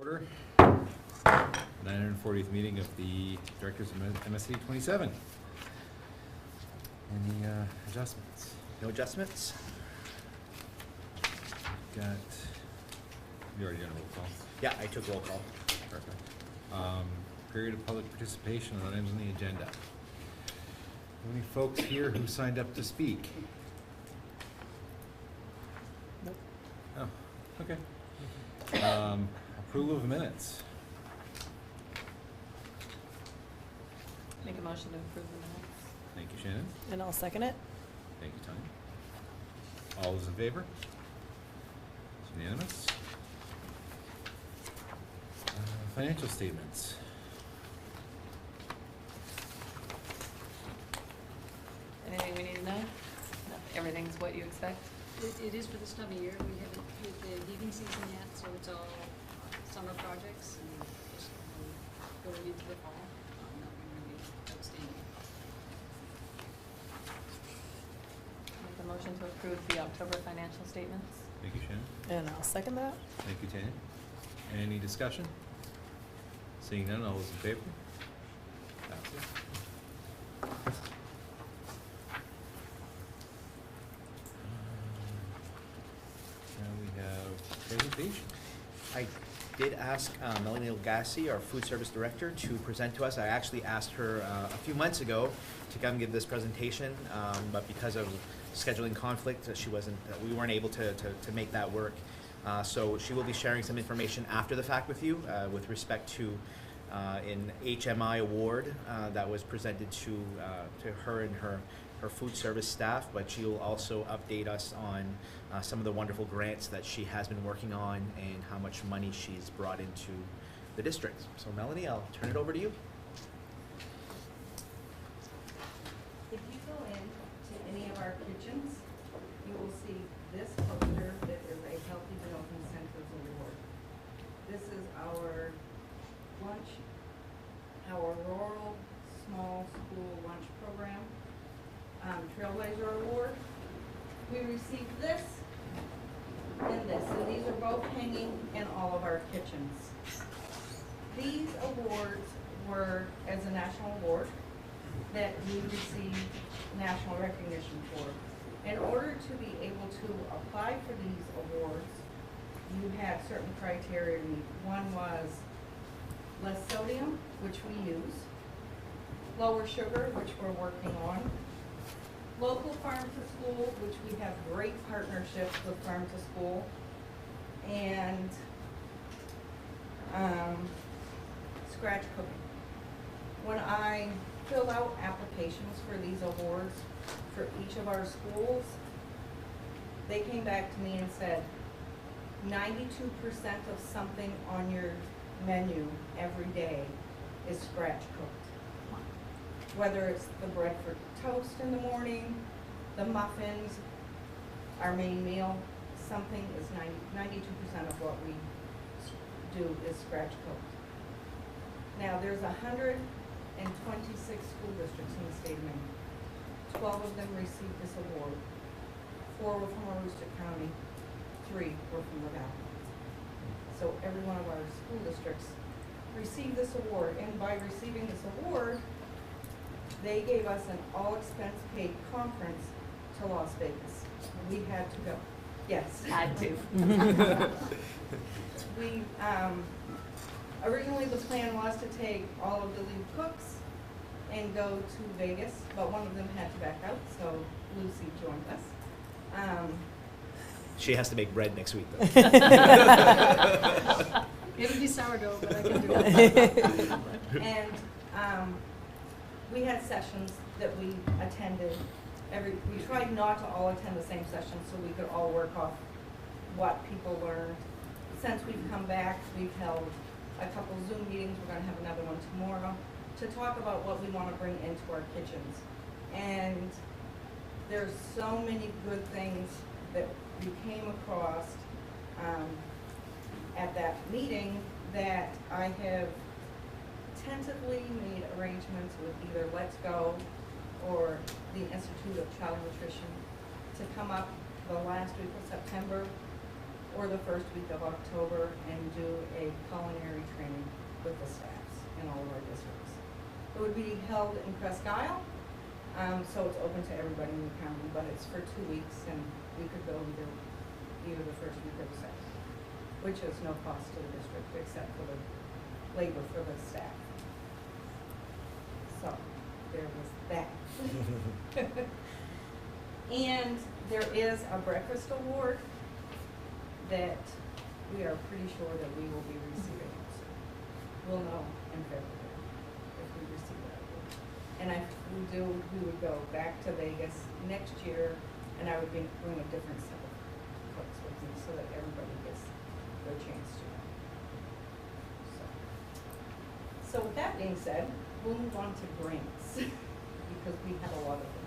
Order. 940th meeting of the Directors of MSAD 27. Any adjustments? No adjustments? Got, you already done a roll call. Yeah, I took roll call. Perfect. Period of public participation on items on the agenda. Any folks here who signed up to speak? Nope. Oh, okay. Approval of minutes. Make a motion to approve the minutes. Thank you, Shannon. And I'll second it. Thank you, Tanya. All those in favor? It's unanimous. Financial statements. Anything we need to know? No, everything's what you expect? It is for this time of year. We haven't hit the heating season yet, so it's all summer projects and just going into the fall. Nothing really outstanding. Make a motion to approve the October financial statements. Thank you, Shannon. And I'll second that. Thank you, Tanya. Any discussion? Seeing none, all those in favor? Passes. Now we have presentation. I did ask Melanie Lagasse, our food service director, to present to us. I actually asked her a few months ago to come give this presentation, but because of scheduling conflict, we weren't able to make that work. So she will be sharing some information after the fact with you with respect to an HMI award that was presented to her and her food service staff, but she will also update us on some of the wonderful grants that she has been working on and how much money she's brought into the district. So Melanie, I'll turn it over to you. If you go into any of our kitchens, you will see this poster that is a Healthy Meals Incentives Award. This is our lunch, our rural small school lunch program, Trailblazer Award. We received this and this, and these are both hanging in all of our kitchens. These awards were as a national award that we received national recognition for. In order to be able to apply for these awards, you had certain criteria to meet. One was less sodium, which we use, lower sugar, which we're working on, local farm to school, which we have great partnerships with farm to school, and scratch cooking. When I filled out applications for these awards for each of our schools, they came back to me and said 92% of something on your menu every day is scratch cooked. Whether it's the bread for toast in the morning, the muffins, our main meal, something is 92% of what we do is scratch cooked. Now there's 126 school districts in the state of Maine. 12 of them received this award. 4 were from Aroostook County, 3 were from Laval. So every one of our school districts received this award, and by receiving this award, they gave us an all-expense-paid conference to Las Vegas. We had to go. Yes. Had to. We, originally the plan was to take all of the lead cooks and go to Vegas, but one of them had to back out, so Lucy joined us. She has to make bread next week, though. It'll be sourdough, but I can do it. And we had sessions that we attended we tried not to all attend the same session so we could all work off what people learned. Since we've come back, we've held a couple Zoom meetings, we're gonna have another one tomorrow, to talk about what we wanna bring into our kitchens. And there's so many good things that we came across at that meeting that I have tentatively made arrangements with either Let's Go or the Institute of Child Nutrition to come up the last week of September or the first week of October and do a culinary training with the staffs in all of our districts. It would be held in Presque Isle, so it's open to everybody in the county, but it's for 2 weeks, and we could go either the first week or the second, which is no cost to the district except for the labor for the staff. So, there was that. And there is a breakfast award that we are pretty sure that we will be receiving also. We'll know in February if we receive that award. And if we do, we would go back to Vegas next year, and I would bring a different set of cooks with me so that everybody gets their chance to know. So with that being said, we'll move on to grants, because we have a lot of them.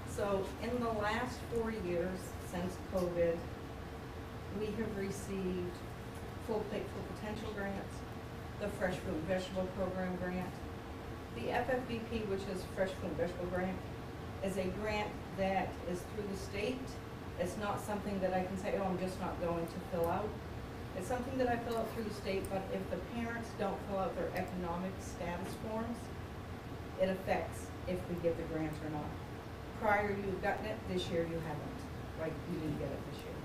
So in the last 4 years since COVID, we have received Full Plate Full Potential grants, the Fresh Fruit and Vegetable Program grant. The FFVP, which is Fresh Fruit and Vegetable Grant, is a grant that is through the state. It's not something that I can say, oh, I'm just not going to fill out. It's something that I fill out through the state, but if the parents don't fill out their economic status forms, it affects if we get the grant or not. Prior, you've gotten it, this year you haven't, like you didn't get it this year.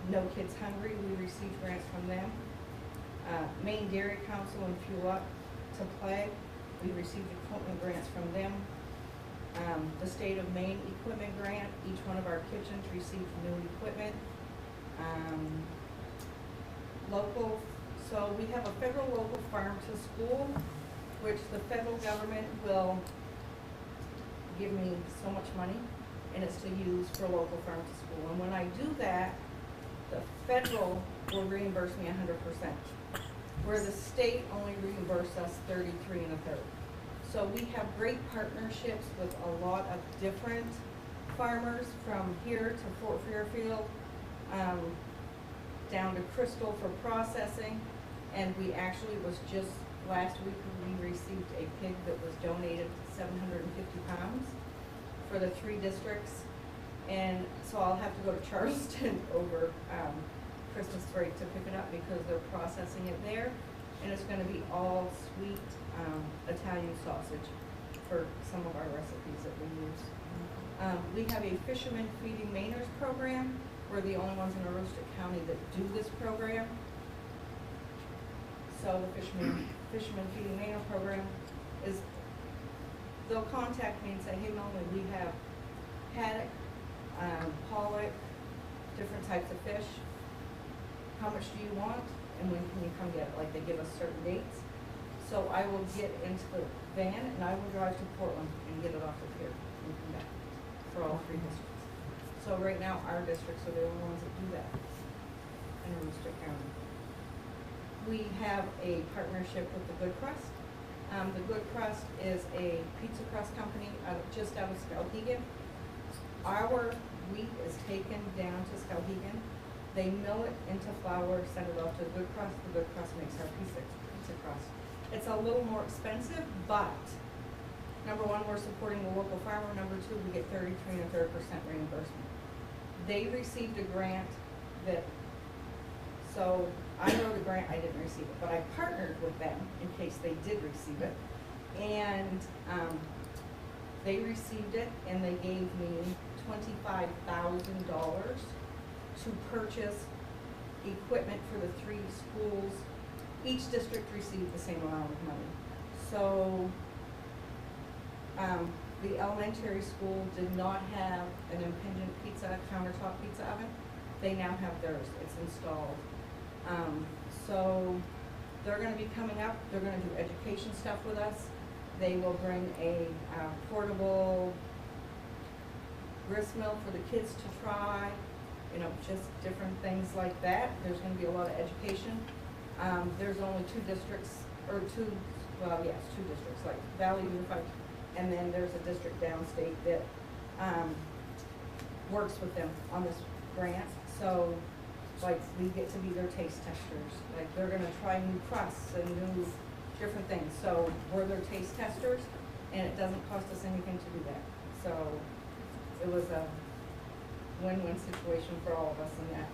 No Kids Hungry, we received grants from them. Maine Dairy Council and Fuel Up to Play, we received equipment grants from them. The State of Maine Equipment Grant, each one of our kitchens received new equipment. Local, so we have a federal local farm to school, which the federal government will give me so much money, and it's to use for local farm to school. And when I do that, the federal will reimburse me 100%, where the state only reimburses us 33 1/3. So we have great partnerships with a lot of different farmers from here to Fort Fairfield, down to Crystal for processing. And we actually was just last week, we received a pig that was donated 750 pounds for the 3 districts. And so I'll have to go to Charleston over Christmas break to pick it up because they're processing it there. And it's gonna be all sweet Italian sausage for some of our recipes that we use. We have a Fisherman Feeding Mainers program. We're the only ones in Aroostook County that do this program. So the Fisherman Feeding Mainers program is, they'll contact me and say, hey Melanie, we have haddock, pollock, different types of fish. How much do you want? And when can you come get it? Like, they give us certain dates. So I will get into the van and I will drive to Portland and get it off the pier and come back for all 3 districts. So right now, our districts are the only ones that do that in Aroostook County. We have a partnership with the Good Crust. The Good Crust is a pizza crust company just out of Skowhegan. Our wheat is taken down to Skowhegan. They mill it into flour, send it off to the Good Crust. The Good Crust makes our pizza crust. It's a little more expensive, but number 1, we're supporting the local farmer. Number 2, we get 33 1/3% reimbursement. They received a grant that, so I know the grant, I didn't receive it, but I partnered with them in case they did receive it. And they received it and they gave me $25,000 to purchase equipment for the 3 schools. Each district received the same amount of money. So the elementary school did not have an impingent countertop pizza oven. They now have theirs, it's installed. So they're gonna be coming up, they're gonna do education stuff with us. They will bring a portable grist mill for the kids to try, just different things like that. There's gonna be a lot of education. There's only 2 districts, or 2 districts, like Valley Unified, and then there's a district downstate that works with them on this grant. So, like, we get to be their taste testers. Like, they're gonna try new crusts and new different things. So we're their taste testers, and it doesn't cost us anything to do that. So it was a win-win situation for all of us in that.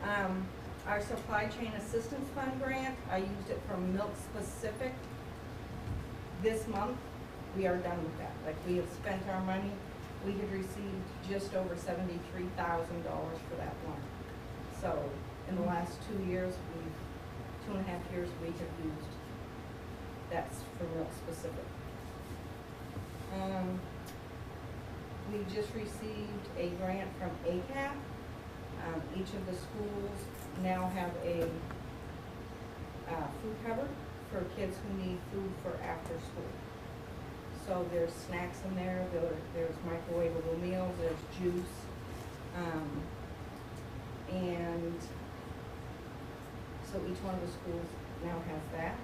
Our supply chain assistance fund grant, I used it for milk specific. This month, we are done with that. Like, we have spent our money. We had received just over $73,000 for that one. So, in the last 2 years, 2.5 years, we have used, that's for milk specific. We just received a grant from ACAP. Each of the schools now have a food cupboard for kids who need food for after school. So there's snacks in there, there's microwavable meals, there's juice, and so each one of the schools now has that.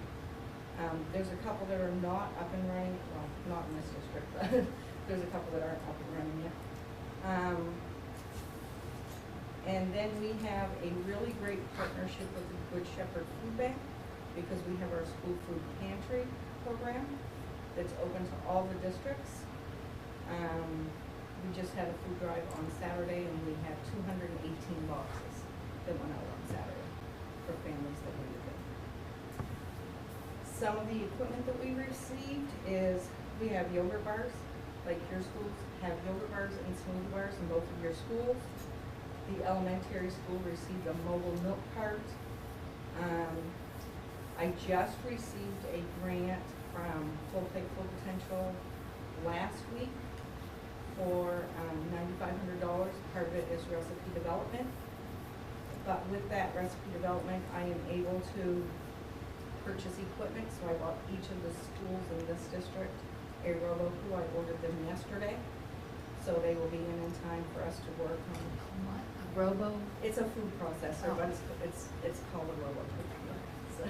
There's a couple that are not up and running, well, not in this district, but there's a couple that aren't up and running yet. And then we have a really great partnership with the Good Shepherd Food Bank, because we have our school food pantry program that's open to all the districts. We just had a food drive on Saturday, and we had 218 boxes that went out on Saturday for families that needed it. Some of the equipment that we received is, we have yogurt bars, like your schools have yogurt bars and smoothie bars in both of your schools. The elementary school received a mobile milk cart. I just received a grant from Full Plate Full Potential last week for $9,500. Part of it is recipe development. But with that recipe development, I am able to purchase equipment. So I bought each of the schools in this district a RoboCoo. I ordered them yesterday. So they will be in time for us to work on. What, a robo? It's a food processor, Oh. but it's called a RoboCoo. So,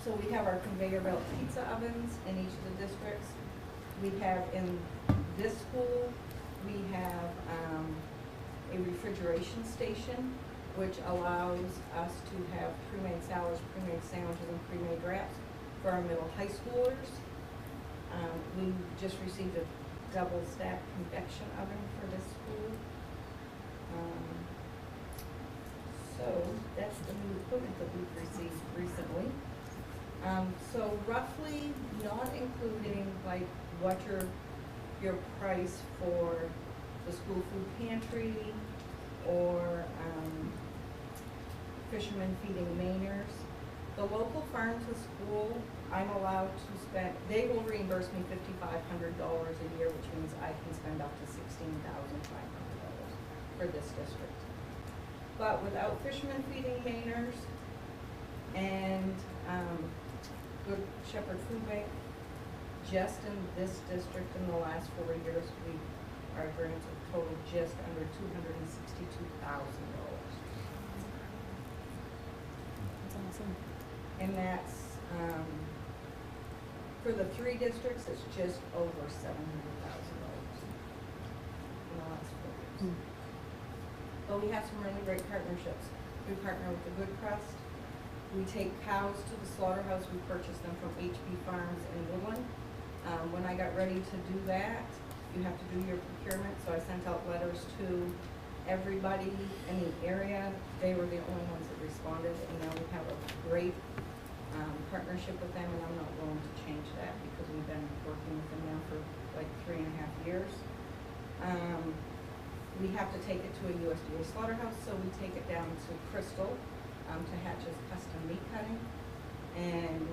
so we have our conveyor belt pizza ovens in each of the districts. We have in this school, we have a refrigeration station, which allows us to have pre-made salads, pre-made sandwiches, and pre-made wraps for our middle high schoolers. We just received a double stack convection oven for this school. So that's the new equipment that we've received recently. So roughly, not including like what your price for the school food pantry or fishermen feeding Mainers. The local farm to school, I'm allowed to spend, they will reimburse me $5,500 a year, which means I can spend up to $16,500 for this district. But without fishermen feeding Mainers and Good Shepherd Food Bank, just in this district in the last 4 years, our grants have totaled just under $262,000. That's awesome. And that's, for the 3 districts, it's just over $700,000 in the last 4 years. Hmm. But we have some really great partnerships. We partner with the Good Crust. We take cows to the slaughterhouse. We purchase them from HB Farms in Woodland. When I got ready to do that, you have to do your procurement, so I sent out letters to everybody in the area. They were the only ones that responded, and now we have a great partnership with them, and I'm not willing to change that because we've been working with them now for like 3.5 years. We have to take it to a USDA slaughterhouse, so we take it down to Crystal to Hatch's Custom Meat Cutting, and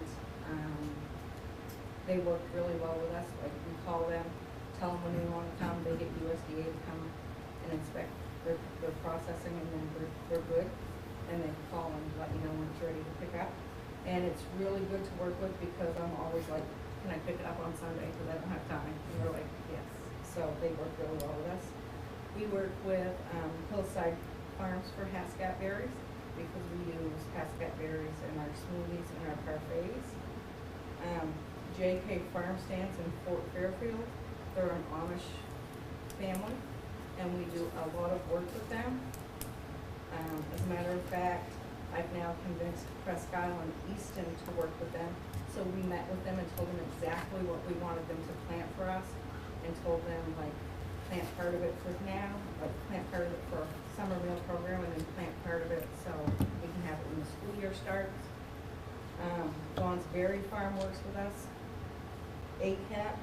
they work really well with us. Like, we call them, tell them when they want to come, they get USDA to come and inspect their processing, and then they're good, and they call and let you know when it's ready to pick up. And it's really good to work with because I'm always like, can I pick it up on Sunday, because I don't have time, and they're like, yes. So they work really well with us. We work with Hillside Farms for Hascat berries, because we use Hascat berries in our smoothies and our parfaits. JK Farm Stands in Fort Fairfield, they're an Amish family, and we do a lot of work with them. As a matter of fact, I've now convinced Presque Isle and Easton to work with them. So we met with them and told them exactly what we wanted them to plant for us, and told them like plant part of it for now, like plant part of it for summer meal program, and then plant part of it so we can have it when the school year starts. Dawn's Berry Farm works with us. ACAP,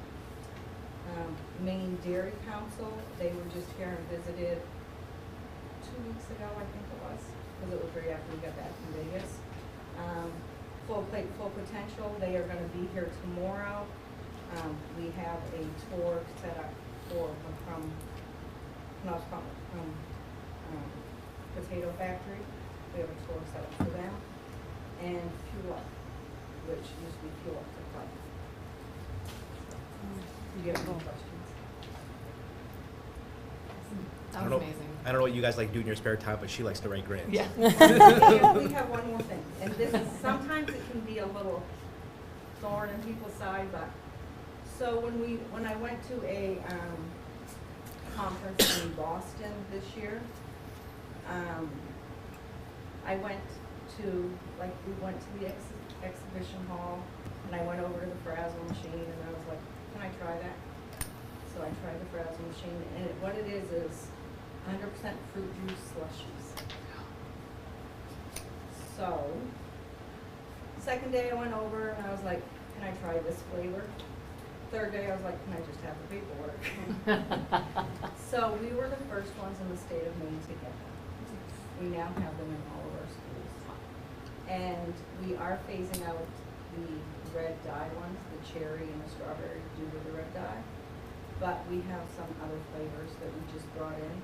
Maine Dairy Council, they were just here and visited 2 weeks ago, I think it was, because it was right after we got back from Vegas. Full Plate, Full Potential, they are gonna be here tomorrow. We have a tour set up from Potato Factory. We have a tour set up for them. And Fuel Up, which used to be Fuel Up to Play. Do you have any questions? That I was don't know- amazing. I don't know what you guys like to do in your spare time, but she likes to write grants. Yeah. And we have one more thing, and this is, sometimes it can be a little thorn in people's side, but, so when I went to a, conference in Boston this year, I went to, like, we went to the exhibition hall, and I went over to the Frazzle machine, and I was like, can I try that? So I tried the Frazzle machine, and what it is 100% fruit juice slushies. So, second day I went over and I was like, can I try this flavor? Third day I was like, can I just have the paperwork? So we were the first ones in the state of Maine to get them. We now have them in all of our schools. And we are phasing out the red dye ones, the cherry and the strawberry due to the red dye. But we have some other flavors that we just brought in.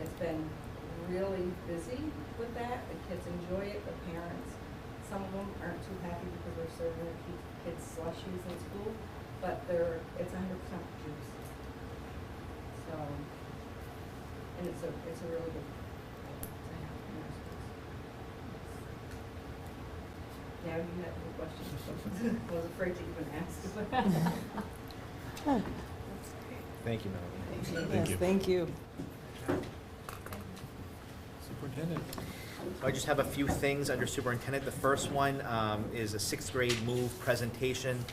It's been really busy with that. The kids enjoy it, the parents. Some of them aren't too happy because we're serving their kids slushies in school, but it's 100% juice. So, and it's a really good item to have in our schools. Now you have any questions? I was afraid to even ask. Thank you, Melanie. Thank you. Thank you. Superintendent. So I just have a few things under superintendent. The first one is a sixth grade move presentation.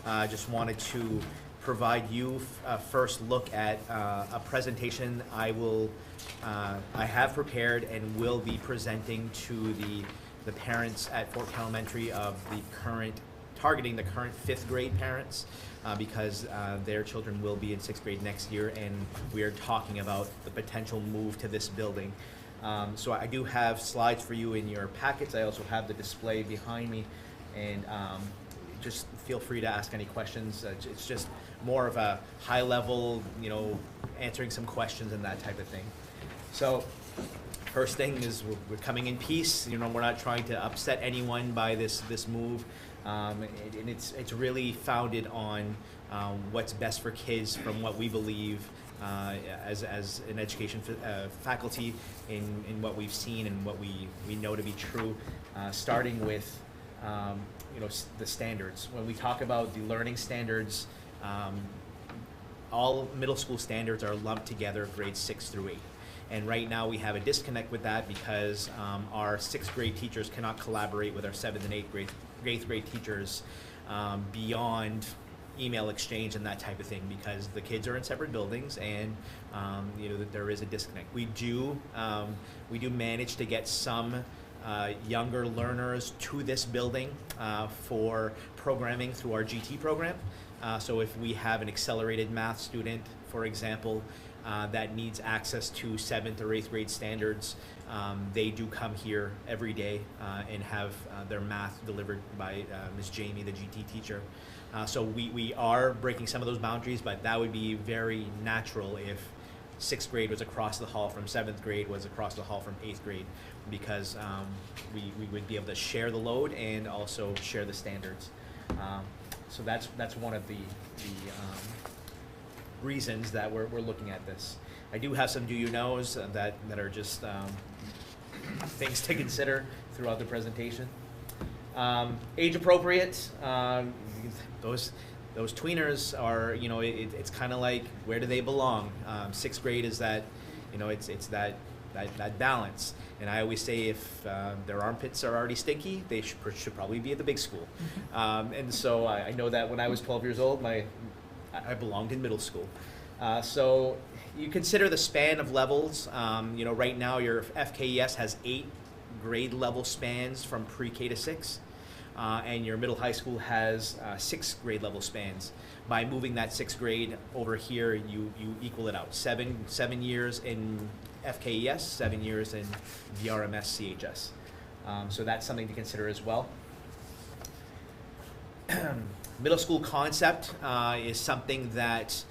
I just wanted to provide you a first look at a presentation I have prepared and will be presenting to the parents at Fort Elementary of targeting the current fifth grade parents because their children will be in sixth grade next year, and we are talking about the potential move to this building. So I do have slides for you in your packets. I also have the display behind me, and just feel free to ask any questions. It's just more of a high level, answering some questions and that type of thing. So first thing is we're coming in peace. We're not trying to upset anyone by this move. And it's really founded on what's best for kids from what we believe as an education faculty in what we've seen and what we know to be true, starting with the standards. When we talk about the learning standards, all middle school standards are lumped together, grades 6 through 8. And right now we have a disconnect with that because our sixth grade teachers cannot collaborate with our seventh and eighth grade teachers beyond email exchange and that type of thing because the kids are in separate buildings and there is a disconnect. We do manage to get some younger learners to this building for programming through our GT program. So if we have an accelerated math student, for example, that needs access to 7th or 8th grade standards, they do come here every day and have their math delivered by Ms. Jamie, the GT teacher. So we are breaking some of those boundaries, but that would be very natural if 6th grade was across the hall from 7th grade was across the hall from 8th grade, because we would be able to share the load and also share the standards. So that's one of the reasons that we're looking at this. I do have some do you knows that are just things to consider throughout the presentation. Age appropriate, those tweeners are, it's kind of like, where do they belong? 6th grade is that, it's that balance. And I always say if their armpits are already stinky, they should probably be at the big school. And so I know that when I was 12 years old, I belonged in middle school. So you consider the span of levels. You know, right now your FKES has 8 grade level spans from pre-K to 6, and your middle high school has 6 grade level spans. By moving that 6th grade over here, you equal it out. 7 years in FKES, 7 years in VRMS CHS. So that's something to consider as well. Middle school concept is something that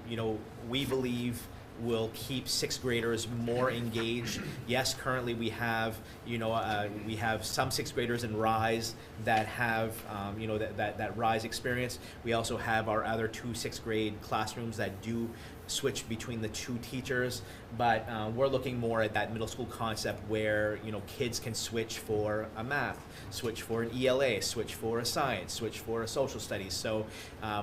you know, we believe will keep 6th graders more engaged. Yes, currently we have, you know, we have some 6th graders in RISE that have, you know, that RISE experience. We also have our other 2 6th grade classrooms that do switch between the 2 teachers, but we're looking more at that middle school concept where, you know, kids can switch for a math, switch for an ELA, switch for a science, switch for a social studies. So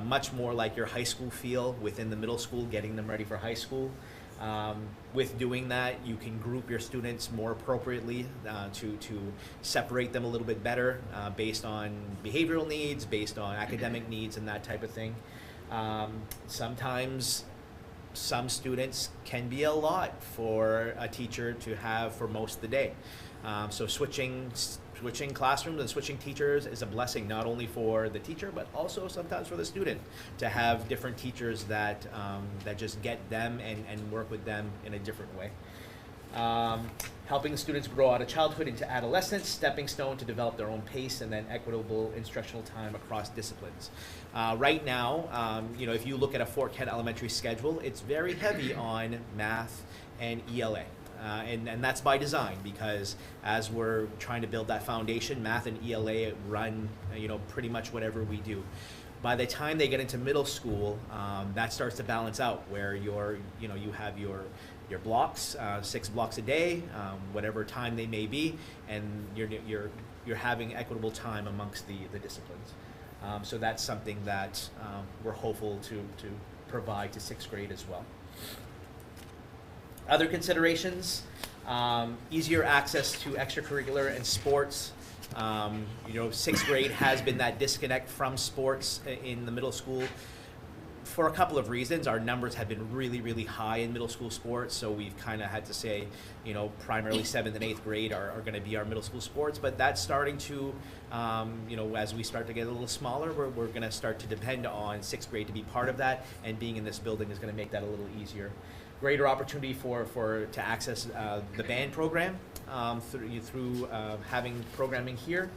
much more like your high school feel within the middle school, getting them ready for high school. With doing that, you can group your students more appropriately to separate them a little bit better based on behavioral needs, based on academic needs, and that type of thing. Sometimes some students can be a lot for a teacher to have for most of the day. So switching classrooms and switching teachers is a blessing, not only for the teacher, but also sometimes for the student, to have different teachers that, that just get them and work with them in a different way. Helping the students grow out of childhood into adolescence, stepping stone to develop their own pace, and then equitable instructional time across disciplines. Right now, you know, if you look at a Fort Kent Elementary schedule, it's very heavy on math and ELA. And that's by design, because as we're trying to build that foundation, math and ELA run, you know, pretty much whatever we do. By the time they get into middle school, that starts to balance out, where you know, you have your blocks, 6 blocks a day, whatever time they may be, and you're having equitable time amongst the disciplines. So that's something that we're hopeful to provide to 6th grade as well. Other considerations, easier access to extracurricular and sports. You know, 6th grade has been that disconnect from sports in the middle school for a couple of reasons. Our numbers have been really, really high in middle school sports, so we've kind of had to say, you know, primarily 7th and 8th grade are going to be our middle school sports, but that's starting to, you know, as we start to get a little smaller, we're going to start to depend on 6th grade to be part of that, and being in this building is going to make that a little easier. Greater opportunity to access the band program through having programming here.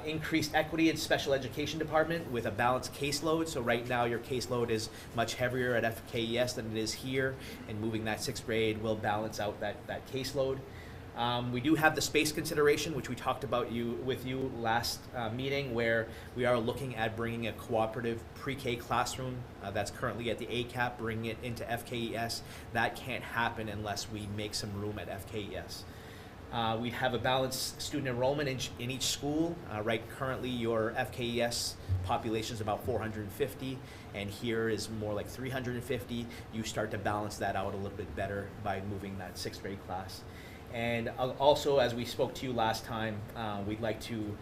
Increased equity in special education department with a balanced caseload. So right now your caseload is much heavier at FKES than it is here, and moving that 6th grade will balance out that caseload. We do have the space consideration, which we talked about with you last meeting, where we are looking at bringing a cooperative pre-K classroom that's currently at the ACAP, bringing it into FKES. That can't happen unless we make some room at FKES. We have a balanced student enrollment in each school. Right, currently your FKES population is about 450, and here is more like 350. You start to balance that out a little bit better by moving that 6th grade class. And also, as we spoke to you last time, we'd like to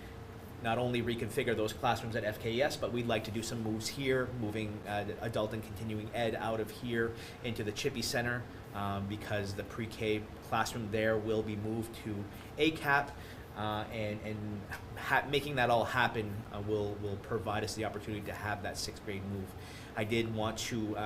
not only reconfigure those classrooms at FKES, but we'd like to do some moves here, moving adult and continuing ed out of here into the Chippy Center, because the pre-K classroom there will be moved to ACAP, and making that all happen will provide us the opportunity to have that 6th grade move. I did want to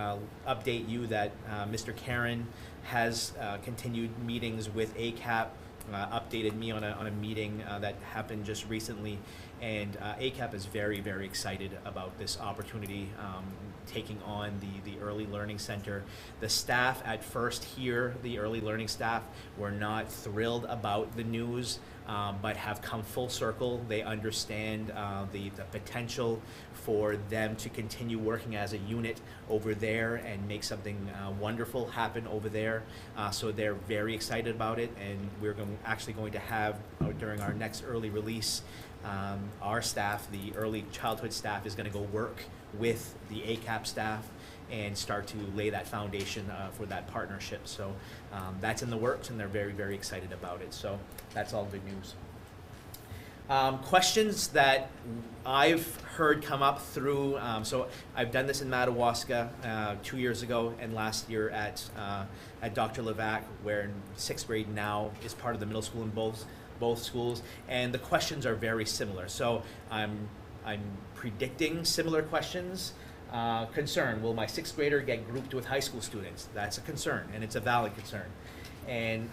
update you that Mr. Karen has continued meetings with ACAP, updated me on a meeting that happened just recently, and ACAP is very, very excited about this opportunity, taking on the Early Learning Center. The staff at first here, the Early Learning staff, were not thrilled about the news, but have come full circle. They understand the potential for them to continue working as a unit over there and make something wonderful happen over there. So they're very excited about it, and we're actually going to have, during our next early release, our staff, the early childhood staff, is going to go work with the ACAP staff and start to lay that foundation for that partnership. So that's in the works, and they're very, very excited about it. So that's all good news. Questions that I've heard come up through, so I've done this in Madawaska 2 years ago and last year at Dr. Levac, where in 6th grade now is part of the middle school in both schools, and the questions are very similar. So I'm predicting similar questions. Concern, will my 6th grader get grouped with high school students? That's a concern, and it's a valid concern. And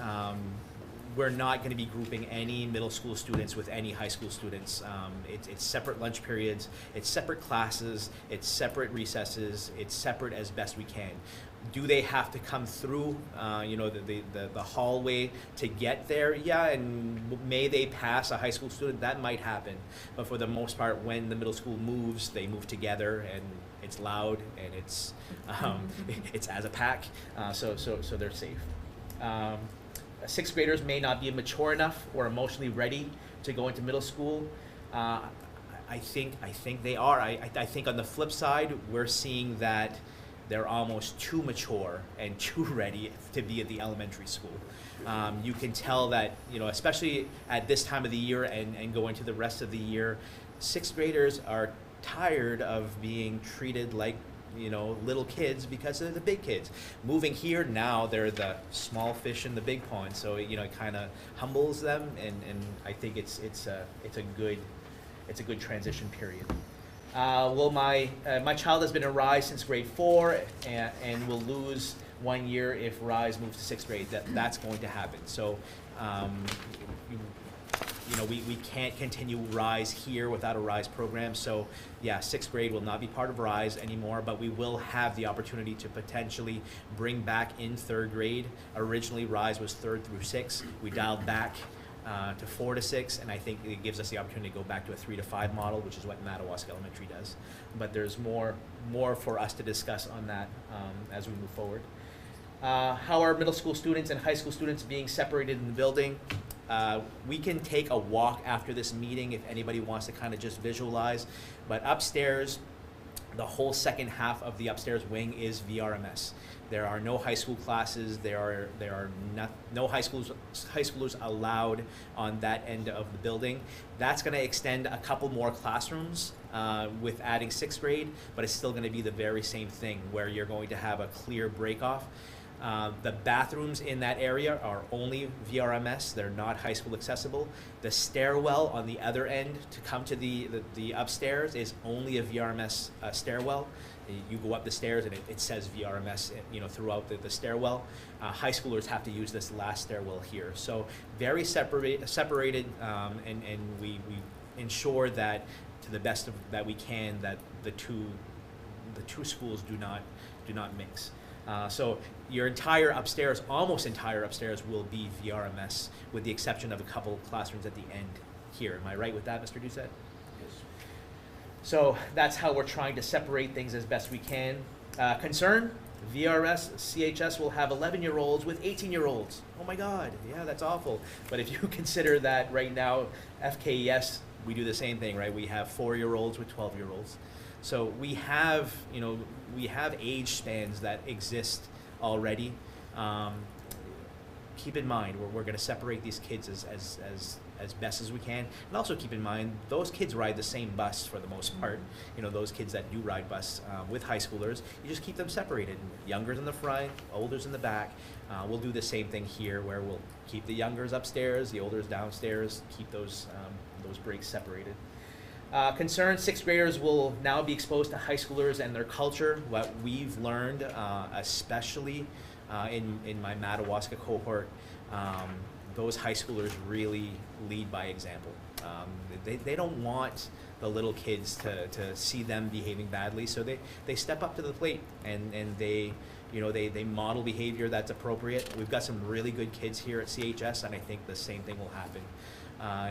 we're not going to be grouping any middle school students with any high school students. It's separate lunch periods, it's separate classes, it's separate recesses, it's separate as best we can. Do they have to come through, the hallway to get there? Yeah, and may they pass a high school student? That might happen. But for the most part, when the middle school moves, they move together, and it's loud, and it's it's as a pack, so they're safe. 6th graders may not be mature enough or emotionally ready to go into middle school. I think they are. I think on the flip side, we're seeing that they're almost too mature and too ready to be at the elementary school. You can tell that, especially at this time of the year and going to the rest of the year, 6th graders are tired of being treated like little kids because they're the big kids. Moving here now, they're the small fish in the big pond, so it kind of humbles them, and I think it's a good transition period. Well, my child has been in RISE since grade 4, and will lose 1 year if RISE moves to 6th grade. That's going to happen. So. We can't continue RISE here without a RISE program. So yeah, 6th grade will not be part of RISE anymore, but we will have the opportunity to potentially bring back in 3rd grade. Originally, RISE was 3rd through 6th. We dialed back to 4 to 6, and I think it gives us the opportunity to go back to a 3 to 5 model, which is what Madawaska Elementary does. But there's more for us to discuss on that as we move forward. How are middle school students and high school students being separated in the building? We can take a walk after this meeting if anybody wants to kind of just visualize. But upstairs, the whole second half of the upstairs wing is VRMS. There are no high school classes. There are no high schoolers allowed on that end of the building. That's going to extend a couple more classrooms with adding 6th grade, but it's still going to be the very same thing where you're going to have a clear break off. The bathrooms in that area are only VRMS. They're not high school accessible. The stairwell on the other end to come to the upstairs is only a VRMS stairwell. You go up the stairs and it says VRMS, throughout the stairwell. High schoolers have to use this last stairwell here. So very separated, and we ensure that to the best that we can that the two schools do not mix. So your almost entire upstairs will be VRMS, with the exception of a couple classrooms at the end here. Am I right with that, Mr. Doucette? Yes. So that's how we're trying to separate things as best we can. Concern, VRS, CHS will have 11-year-olds with 18-year-olds. Oh my God, yeah, that's awful. But if you consider that right now, FKES, we do the same thing, right? We have 4-year-olds with 12-year-olds. So we have age spans that exist already. Keep in mind, we're going to separate these kids as best as we can, and also keep in mind those kids ride the same bus for the most part. Those kids that do ride bus with high schoolers, you just keep them separated. Youngers in the front, olders in the back. We'll do the same thing here, where we'll keep the youngers upstairs, the olders downstairs. Keep those breaks separated. Concerned 6th graders will now be exposed to high schoolers and their culture. What we've learned, especially in my Madawaska cohort, those high schoolers really lead by example. They don't want the little kids to see them behaving badly, so they step up to the plate and they model behavior that's appropriate. We've got some really good kids here at CHS, and I think the same thing will happen.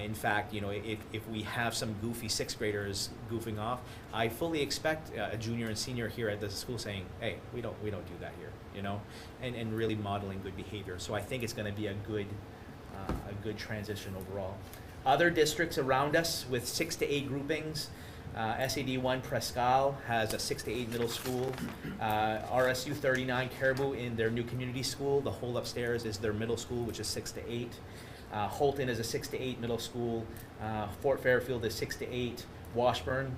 In fact, if we have some goofy 6th graders goofing off, I fully expect a junior and senior here at the school saying, "Hey, we don't do that here," and really modeling good behavior. So I think it's going to be a good transition overall. Other districts around us with 6 to 8 groupings. SAD1 Prescal has a 6 to 8 middle school. RSU 39 Caribou in their new community school. The whole upstairs is their middle school, which is 6 to 8. Holton is a 6 to 8 middle school. Fort Fairfield is 6 to 8. Washburn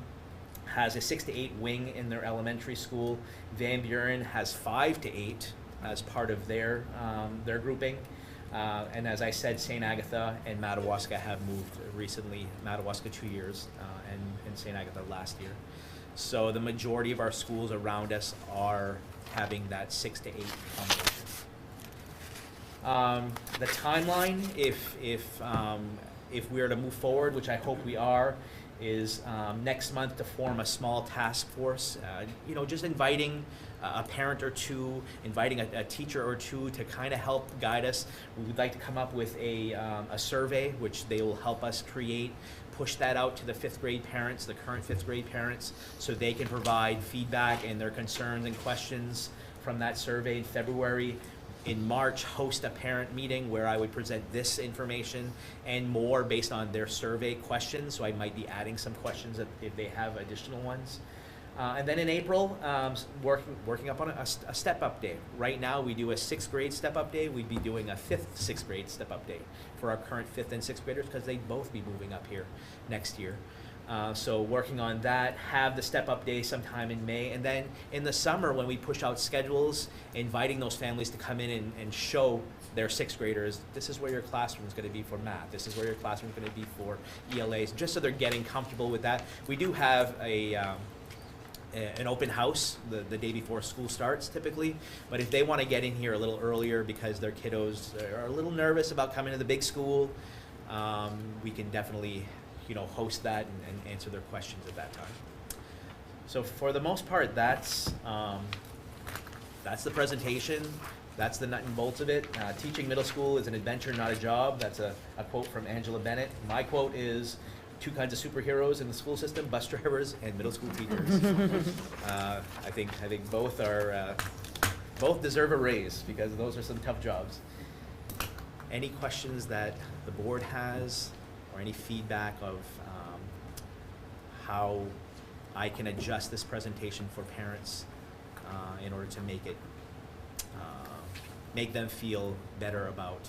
has a 6 to 8 wing in their elementary school. Van Buren has 5 to 8 as part of their grouping. And as I said, St. Agatha and Madawaska have moved recently. Madawaska 2 years and St. Agatha last year. So the majority of our schools around us are having that 6 to 8 combination. The timeline, if we are to move forward, which I hope we are, is next month to form a small task force. Just inviting a parent or two, inviting a teacher or two to kind of help guide us. We would like to come up with a survey, which they will help us create, push that out to the 5th grade parents, the current 5th grade parents, so they can provide feedback and their concerns and questions from that survey in February. In March, host a parent meeting where I would present this information and more based on their survey questions. So I might be adding some questions if they have additional ones. And then in April, working up on a step-up day. Right now, we do a 6th grade step-up day. We'd be doing a 5th 6th grade step-up day for our current 5th and 6th graders because they'd both be moving up here next year. So working on that, have the step-up day sometime in May, and then in the summer when we push out schedules, inviting those families to come in and show their 6th graders, this is where your classroom is going to be for math, this is where your classroom is going to be for ELAs, just so they're getting comfortable with that. We do have an open house the day before school starts typically, but if they want to get in here a little earlier because their kiddos are a little nervous about coming to the big school, we can definitely host that and answer their questions at that time. So for the most part, that's the presentation. That's the nut and bolts of it. Teaching middle school is an adventure, not a job. That's a quote from Angela Bennett. My quote is, 2 kinds of superheroes in the school system: bus drivers and middle school teachers. I think both are both deserve a raise because those are some tough jobs. Any questions that the board has, or any feedback of how I can adjust this presentation for parents in order to make them feel better about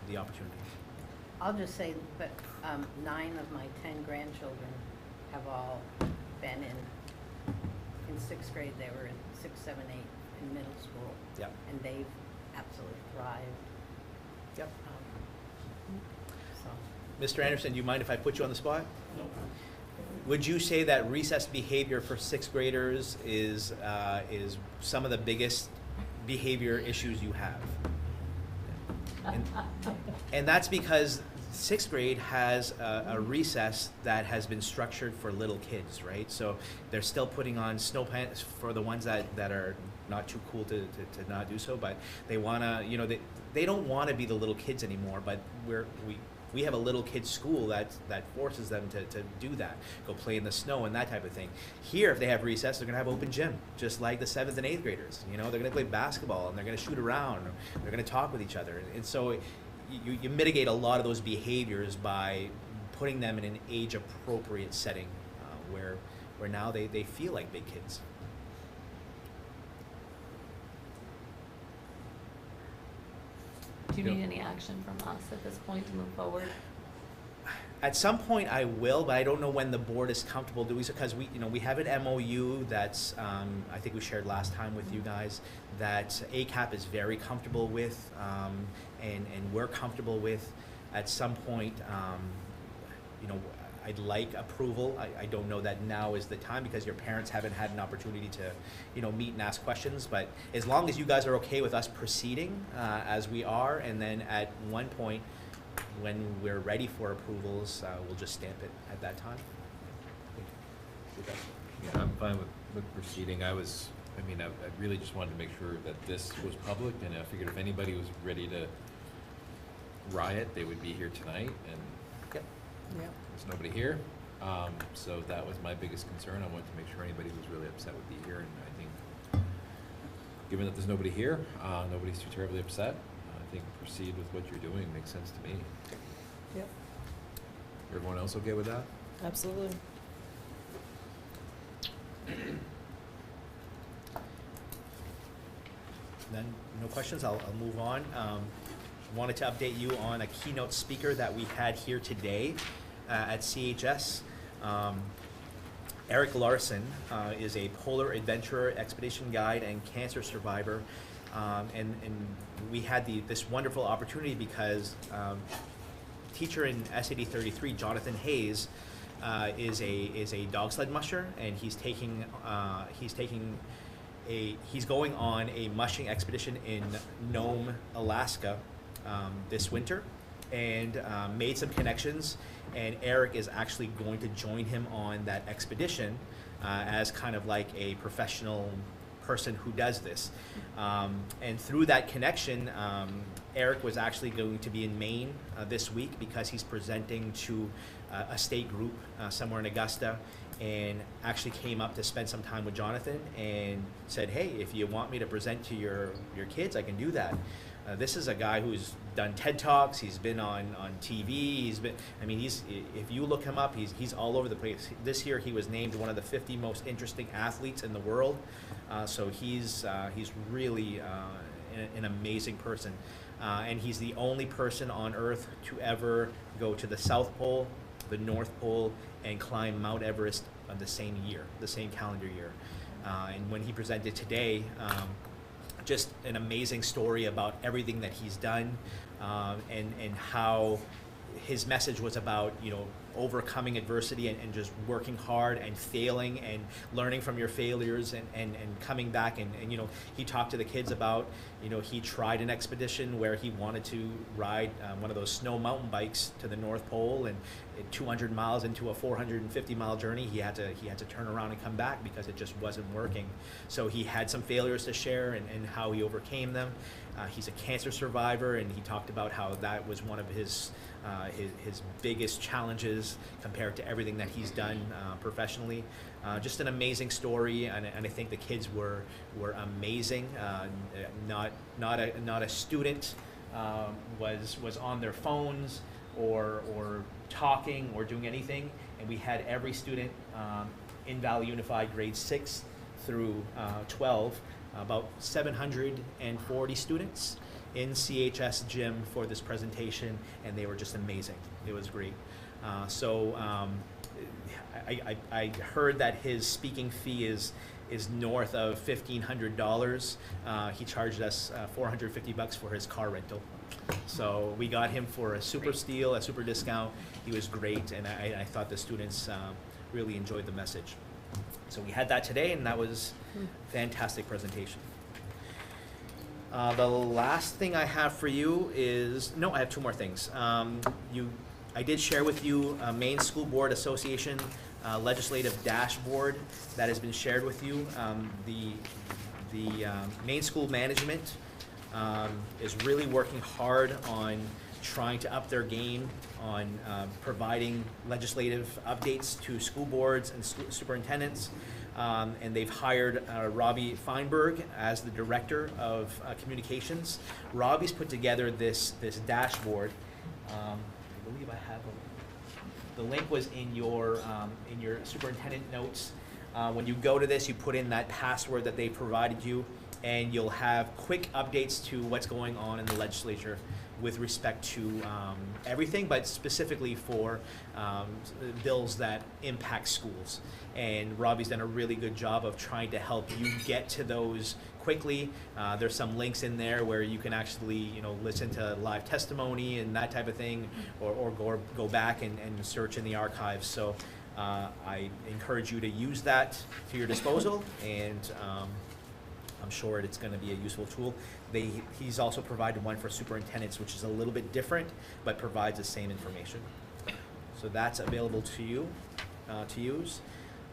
the opportunity? I'll just say that 9 of my 10 grandchildren have all been in 6th grade. They were in 6, 7, 8 in middle school. Yep. And they've absolutely thrived. Yep. So. Mr. Anderson, do you mind if I put you on the spot? No. Would you say that recess behavior for 6th graders is some of the biggest behavior issues you have? And that's because 6th grade has a recess that has been structured for little kids, right? So they're still putting on snow pants for the ones that are not too cool to not do so, but they want to, they don't want to be the little kids anymore, but we have a little kids school that forces them to do that, go play in the snow and that type of thing. Here, if they have recess, they're going to have open gym, just like the 7th and 8th graders. They're going to play basketball and they're going to shoot around. They're going to talk with each other. And so you mitigate a lot of those behaviors by putting them in an age-appropriate setting where now they feel like big kids. Do you need any action from us at this point to move forward? At some point I will, but I don't know when the board is comfortable doing so, because we have an MOU that's I think we shared last time with you guys that ACAP is very comfortable with, and we're comfortable with. At some point, I'd like approval. I don't know that now is the time because your parents haven't had an opportunity to, meet and ask questions. But as long as you guys are okay with us proceeding as we are, and then at one point when we're ready for approvals, we'll just stamp it at that time. Yeah, I'm fine with proceeding. I really just wanted to make sure that this was public, and I figured if anybody was ready to riot, they would be here tonight, and Yep. there's nobody here. So that was my biggest concern. I wanted to make sure anybody who was really upset would be here, and I think, given that there's nobody here, nobody's too terribly upset. I think proceed with what you're doing makes sense to me. Yep, Everyone else okay with that? absolutely. Then, no questions, I'll move on. wanted to update you on a keynote speaker that we had here today at CHS. Eric Larson is a polar adventurer, expedition guide, and cancer survivor. And we had this wonderful opportunity because teacher in SAD 33, Jonathan Hayes, is a dog sled musher, and he's going on a mushing expedition in Nome, Alaska, this winter, and made some connections. And Eric is actually going to join him on that expedition as kind of like a professional person who does this. And through that connection, Eric was actually going to be in Maine this week because he's presenting to a state group somewhere in Augusta, and actually came up to spend some time with Jonathan and said, hey, if you want me to present to your kids, I can do that. This is a guy who's done TED Talks, he's been on TV, if you look him up, he's all over the place. This year he was named one of the 50 most interesting athletes in the world. So he's really an amazing person. And he's the only person on Earth to ever go to the South Pole, the North Pole, and climb Mount Everest on the same year, the same calendar year. And when he presented today, just an amazing story about everything that he's done, and how his message was about, overcoming adversity and just working hard and failing and learning from your failures and coming back. And he talked to the kids about, he tried an expedition where he wanted to ride one of those snow mountain bikes to the North Pole, and 200 miles into a 450-mile journey, he had to turn around and come back because it just wasn't working. So he had some failures to share and how he overcame them. He's a cancer survivor, and he talked about how that was one of his biggest challenges compared to everything that he's done professionally. Just an amazing story, and I think the kids were amazing. Not a student was on their phones or talking or doing anything, and we had every student in Valley Unified grades 6 through 12, about 740 students in CHS gym for this presentation, and they were just amazing. It was great. I heard that his speaking fee is north of $1,500. He charged us $450 for his car rental. So we got him for a super steal, a super discount. He was great, and I thought the students really enjoyed the message. So we had that today, and that was a fantastic presentation. The last thing I have for you is, no, I have two more things. I did share with you a Maine School Board Association legislative dashboard that has been shared with you. The Maine School Management is really working hard on trying to up their game on providing legislative updates to school boards and superintendents. And they've hired Robbie Feinberg as the Director of Communications. Robbie's put together this dashboard. I believe I have the link was in your superintendent notes. When you go to this, you put in that password that they provided you, and you'll have quick updates to what's going on in the legislature with respect to everything, but specifically for bills that impact schools. And Robbie's done a really good job of trying to help you get to those quickly. There's some links in there where you can actually, listen to live testimony and that type of thing, or go back and search in the archives. So I encourage you to use that to your disposal, and I'm sure it's going to be a useful tool. He's also provided one for superintendents, which is a little bit different, but provides the same information. So that's available to you to use.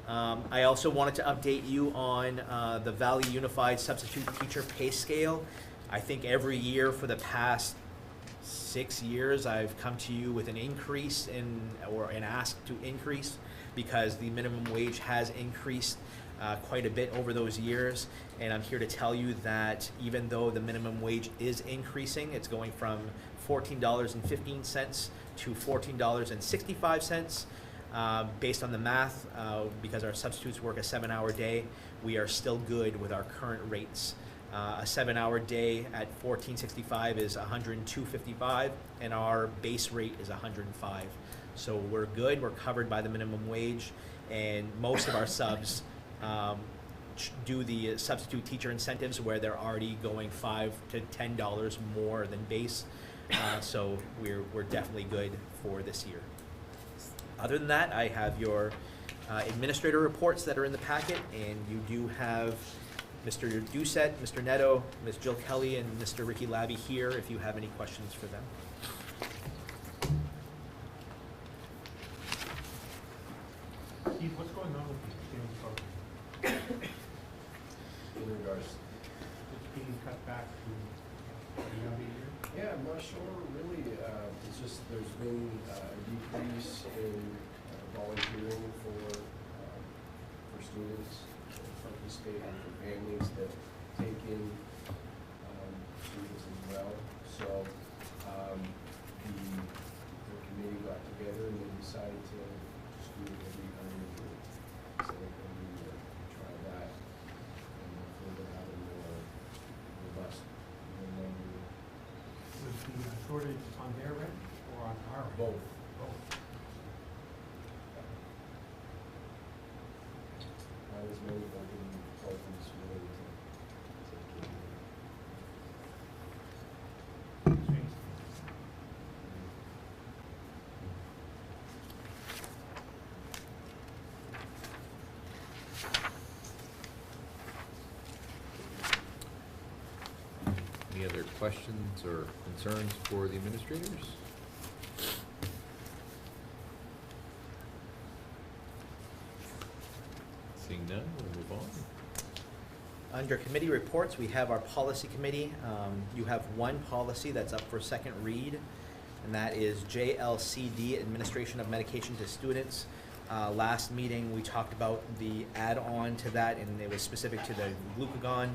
I also wanted to update you on the Valley Unified Substitute Teacher Pay Scale. I think every year for the past 6 years, I've come to you with an increase or an ask to increase, because the minimum wage has increased quite a bit over those years. And I'm here to tell you that even though the minimum wage is increasing, it's going from $14.15 to $14.65. Based on the math, because our substitutes work a 7-hour day, we are still good with our current rates. A 7-hour day at $14.65 is $102.55, and our base rate is $105. So we're good, we're covered by the minimum wage, and most of our subs do the substitute teacher incentives where they're already going $5 to $10 more than base. So we're definitely good for this year. Other than that, I have your administrator reports that are in the packet, and you do have Mr. Doucette, Mr. Neto, Ms. Jill Kelly, and Mr. Ricky Labby here if you have any questions for them. Keith, what's going on with the student program? In regards, It's being cut back to another year? yeah, I'm not sure really, it's just there's been a decrease in volunteering for students to participate and for families that take in students as well. So the committee got together and they decided to just do it every other year. So we try that and hopefully we'll have a more robust number. Was the shortage on their end or on our end? Both. Both. Not as many open consultants willing to take in. Strange. Any other questions or concerns for the administrators? Seeing none, we'll move on. Under committee reports, we have our policy committee. You have one policy that's up for second read, and that is JLCD, Administration of Medication to Students. Last meeting, we talked about the add-on to that, and it was specific to the glucagon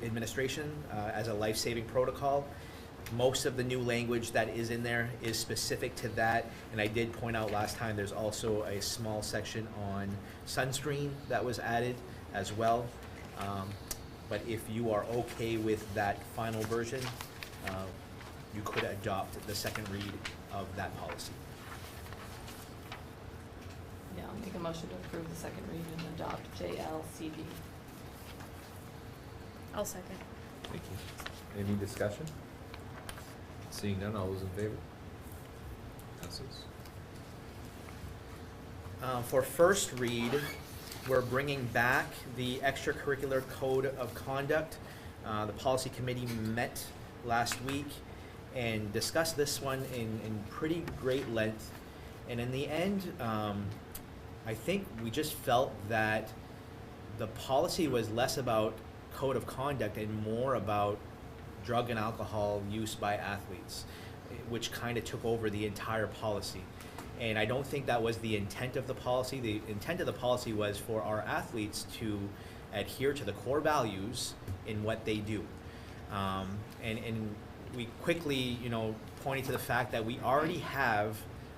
administration as a life-saving protocol. Most of the new language that is in there is specific to that, and I did point out last time there's also a small section on sunscreen that was added as well. But if you are okay with that final version, you could adopt the second read of that policy. Yeah, I'll make a motion to approve the second read and adopt JLCD. I'll second. Thank you. Any discussion? Seeing none, all those in favor? Passes. For first read, we're bringing back the extracurricular code of conduct. The policy committee met last week and discussed this one in pretty great length. And in the end, I think we just felt that the policy was less about code of conduct and more about drug and alcohol use by athletes, which kind of took over the entire policy. And I don't think that was the intent of the policy. The intent of the policy was for our athletes to adhere to the core values in what they do. And we quickly, pointed to the fact that we already have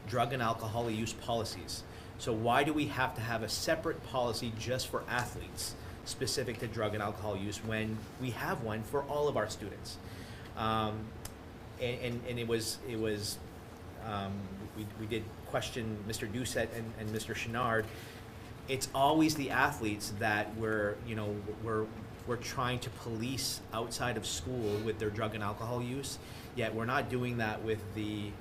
drug and alcohol use policies. So why do we have to have a separate policy just for athletes specific to drug and alcohol use when we have one for all of our students? And it was we did question Mr. Doucette and Mr. Chenard. It's always the athletes that we're trying to police outside of school with their drug and alcohol use, yet we're not doing that with the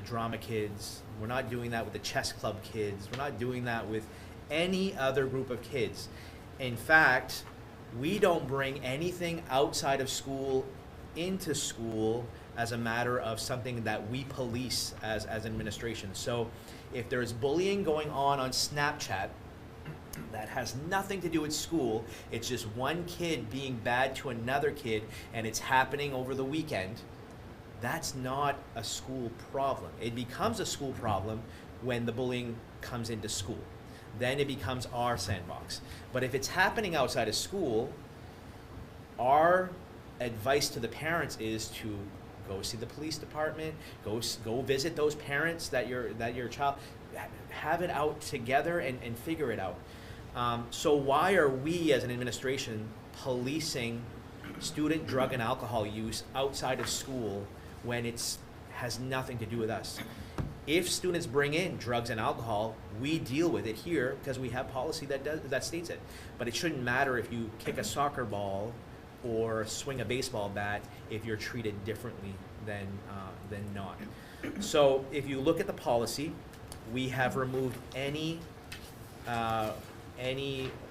drama kids, we're not doing that with the chess club kids, we're not doing that with any other group of kids. In fact, we don't bring anything outside of school into school as a matter of something that we police as administration. So if there's bullying going on Snapchat that has nothing to do with school, it's just one kid being bad to another kid and it's happening over the weekend, that's not a school problem. It becomes a school problem when the bullying comes into school. Then it becomes our sandbox. But if it's happening outside of school, our advice to the parents is to go see the police department, go visit those parents that your child, have it out together and figure it out. So why are we as an administration policing student drug and alcohol use outside of school when it's has nothing to do with us. If students bring in drugs and alcohol, we deal with it here because we have policy that states it. But it shouldn't matter if you kick a soccer ball or swing a baseball bat if you're treated differently than not. So if you look at the policy, we have removed any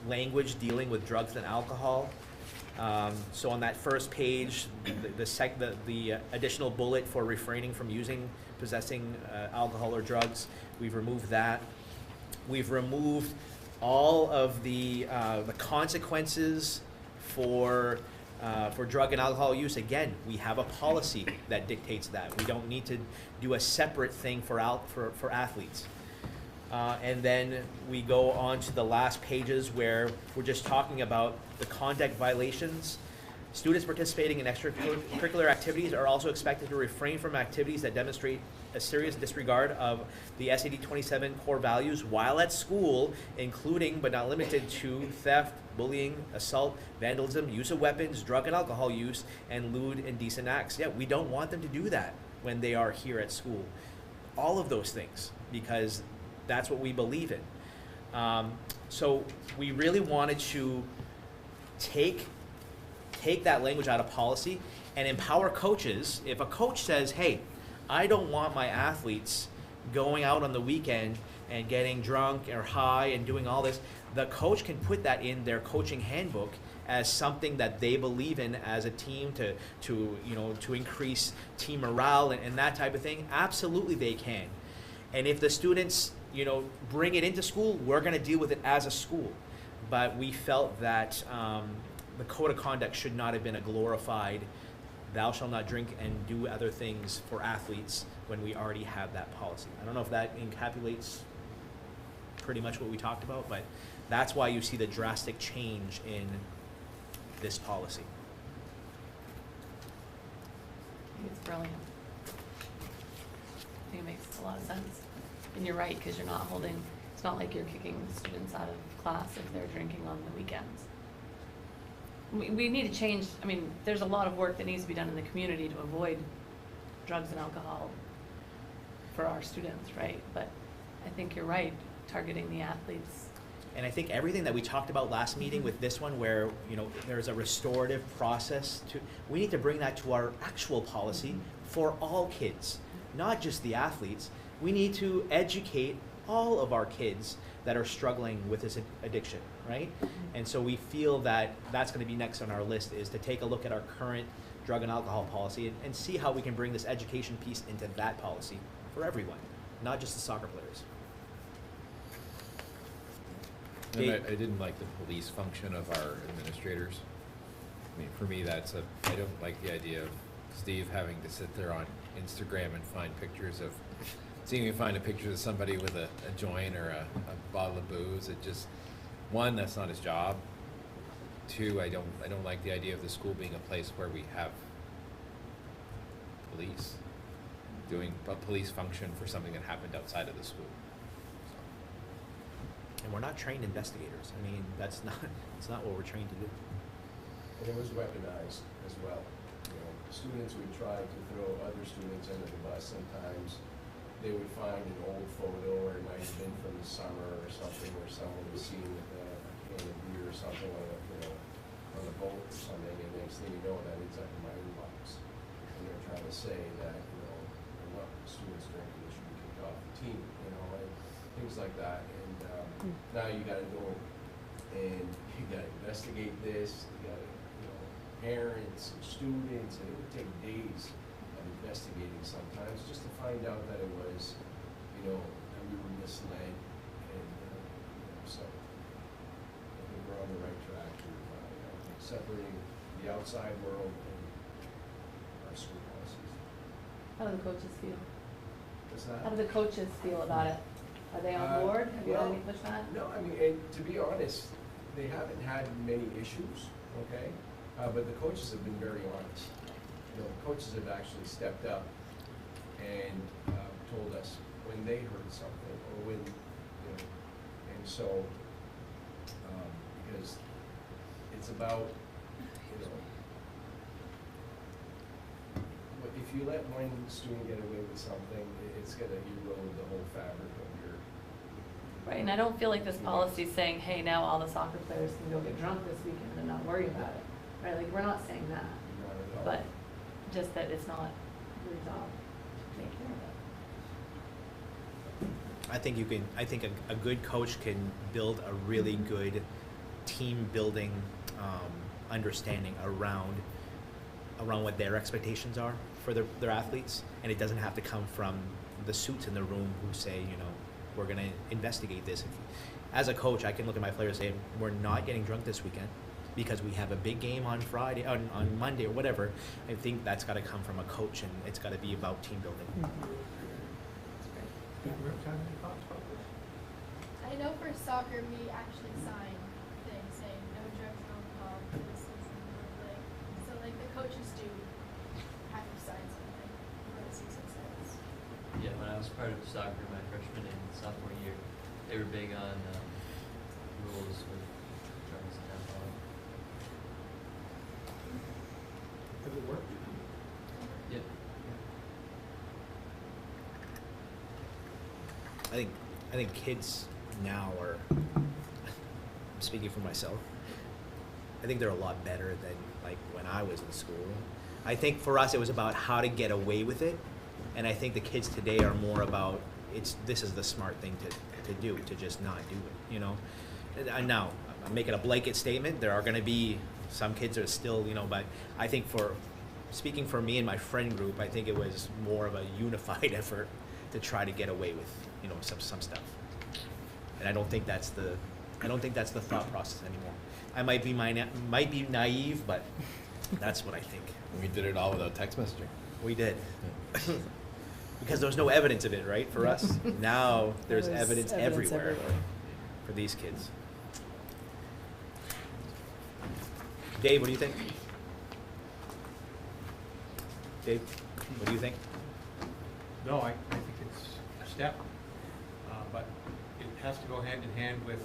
language dealing with drugs and alcohol. So on that first page, the additional bullet for refraining from using, possessing alcohol or drugs, we've removed that. We've removed all of the consequences for drug and alcohol use. Again, we have a policy that dictates that. We don't need to do a separate thing for athletes. And then we go on to the last pages where we're just talking about the conduct violations. Students participating in extracurricular activities are also expected to refrain from activities that demonstrate a serious disregard of the SAD 27 core values while at school, including but not limited to theft, bullying, assault, vandalism, use of weapons, drug and alcohol use, and lewd and indecent acts. Yeah, we don't want them to do that when they are here at school. All of those things, because that's what we believe in. So we really wanted to take that language out of policy and empower coaches. If a coach says, hey, I don't want my athletes going out on the weekend and getting drunk or high and doing all this, the coach can put that in their coaching handbook as something that they believe in as a team to increase team morale and that type of thing. Absolutely they can. And if the students bring it into school, we're going to deal with it as a school. But we felt that the code of conduct should not have been a glorified thou shalt not drink and do other things for athletes when we already have that policy. I don't know if that encapsulates pretty much what we talked about, but that's why you see the drastic change in this policy. I think it's brilliant. I think it makes a lot of sense. And you're right, because you're not holding, it's not like you're kicking students out of class if they're drinking on the weekends. We need to change, I mean, there's a lot of work that needs to be done in the community to avoid drugs and alcohol for our students, right? But I think you're right, targeting the athletes. And I think everything that we talked about last meeting with this one, where there's a restorative process we need to bring that to our actual policy for all kids, not just the athletes. We need to educate all of our kids that are struggling with this addiction, right? And so we feel that that's going to be next on our list, is to take a look at our current drug and alcohol policy and see how we can bring this education piece into that policy for everyone, not just the soccer players. And I didn't like the police function of our administrators. I mean, for me, I don't like the idea of Steve having to sit there on Instagram and find pictures of, seeing me find a picture of somebody with a joint or a bottle of booze. It just, one, that's not his job. Two, I don't like the idea of the school being a place where we have police doing a police function for something that happened outside of the school. And we're not trained investigators. I mean, it's not what we're trained to do. And it was weaponized as well. Students would try to throw other students under the bus sometimes. They would find an old photo, or it might have been from the summer or something, where someone was seen with a can of beer or something on a boat or something, and next thing you know, that ends up in my inbox. And they're trying to say that, what students drinking, they should be kicked off the team, and things like that. And now you gotta go and you gotta investigate this, you gotta, parents and students, and it would take days of investigating sometimes just to find out that it was, that we were misled, and so I think we're on the right track to separating the outside world and our school policies. How do the coaches feel? What's that? How do the coaches feel about it? Are they on board? Have you had any pushback? No, I mean, and to be honest, they haven't had many issues, okay? But the coaches have been very honest. The coaches have actually stepped up and told us when they heard something, or when, and so, because it's about you know. But if you let one student get away with something, it's gonna erode the whole fabric of your. Right, and I don't feel like this policy is saying, hey, now all the soccer players can go get drunk this weekend and not worry about it. Right, like, we're not saying that, Not at all. but just that it's not your job to take care of it. I think a good coach can build a really good team building understanding around what their expectations are for their athletes, and it doesn't have to come from the suits in the room who say, you know, we're going to investigate this. As a coach, I can look at my players and say, we're not getting drunk this weekend because we have a big game on Friday, on Monday or whatever. I think that's got to come from a coach, and it's got to be about team building. Rick, have any thoughts about this? I know for soccer, we actually sign things saying no drugs and alcohol for this season. Like, so like the coaches do have to sign something for the season starts. Yeah, when I was part of soccer my freshman and sophomore year, they were big on rules with drugs and alcohol. Does it work? Yep. I think kids now are, I'm speaking for myself, I think they're a lot better than like when I was in school. I think for us it was about how to get away with it, and I think the kids today are more about this is the smart thing to do, to just not do it, you know. And now I'm making a blanket statement. There are going to be some kids that are still, you know, but I think speaking for me and my friend group, I think it was more of a unified effort to try to get away with, you know, some stuff. And I don't think that's the thought process anymore. I might be naive, but that's what I think. We did it all without text messaging. We did. Because there was no evidence of it, right, for us? Now there's evidence everywhere for these kids. Dave, what do you think? Dave, what do you think? No, I think it's a step, but it has to go hand in hand with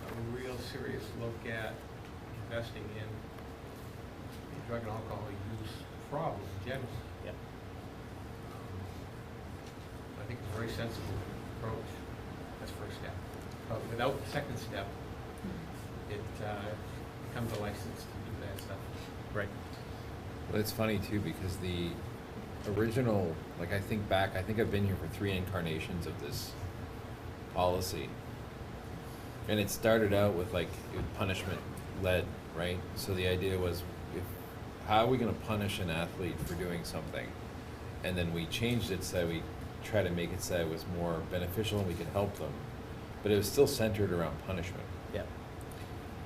a real serious look at investing in the drug and alcohol use problem in general. Yep. I think it's a very sensible approach. That's the first step. But without the second step, it becomes a license to do that stuff. Right. Well, it's funny too, because the original, like, I think I've been here for 3 incarnations of this policy. And it started out with like punishment led, right? So the idea was, how are we going to punish an athlete for doing something? And then we changed it so we try to make it so it was more beneficial and we could help them. But it was still centered around punishment. Yeah.